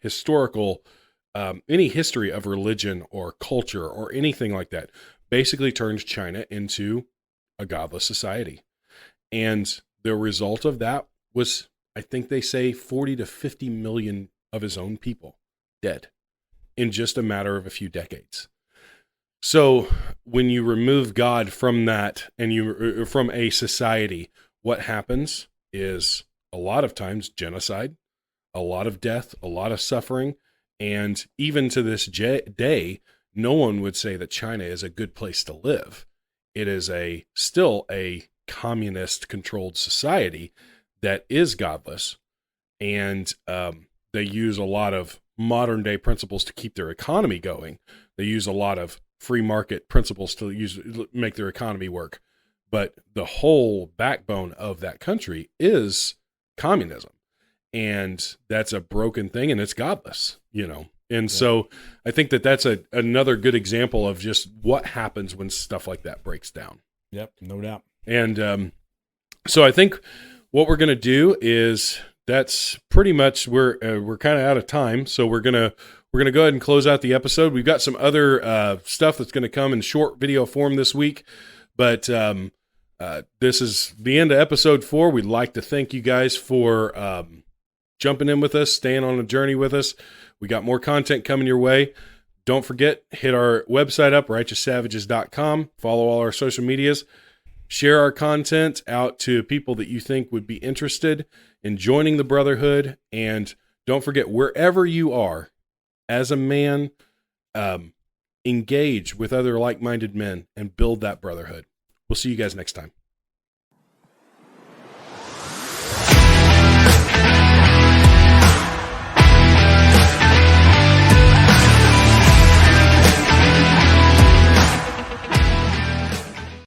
any history of religion or culture or anything like that. Basically turned China into a godless society. And the result of that was, I think they say 40 to 50 million of his own people dead in just a matter of a few decades. So when you remove God from that and from a society, what happens is a lot of times genocide, a lot of death, a lot of suffering. And even to this day, no one would say that China is a good place to live. It is still a communist-controlled society that is godless, and they use a lot of modern-day principles to keep their economy going. They use a lot of free market principles to make their economy work. But the whole backbone of that country is communism. And that's a broken thing, and it's godless, And so I think that's another good example of just what happens when stuff like that breaks down. Yep, no doubt. And so I think what we're going to do is that's pretty much we're kind of out of time, so we're gonna go ahead and close out the episode. We've got some other stuff that's going to come in short video form this week, but this is the end of episode 4. We'd like to thank you guys for jumping in with us, staying on a journey with us. We got more content coming your way. Don't forget, hit our website up, righteoussavages.com. Follow all our social medias. Share our content out to people that you think would be interested in joining the brotherhood. And don't forget, wherever you are, as a man, engage with other like-minded men and build that brotherhood. We'll see you guys next time.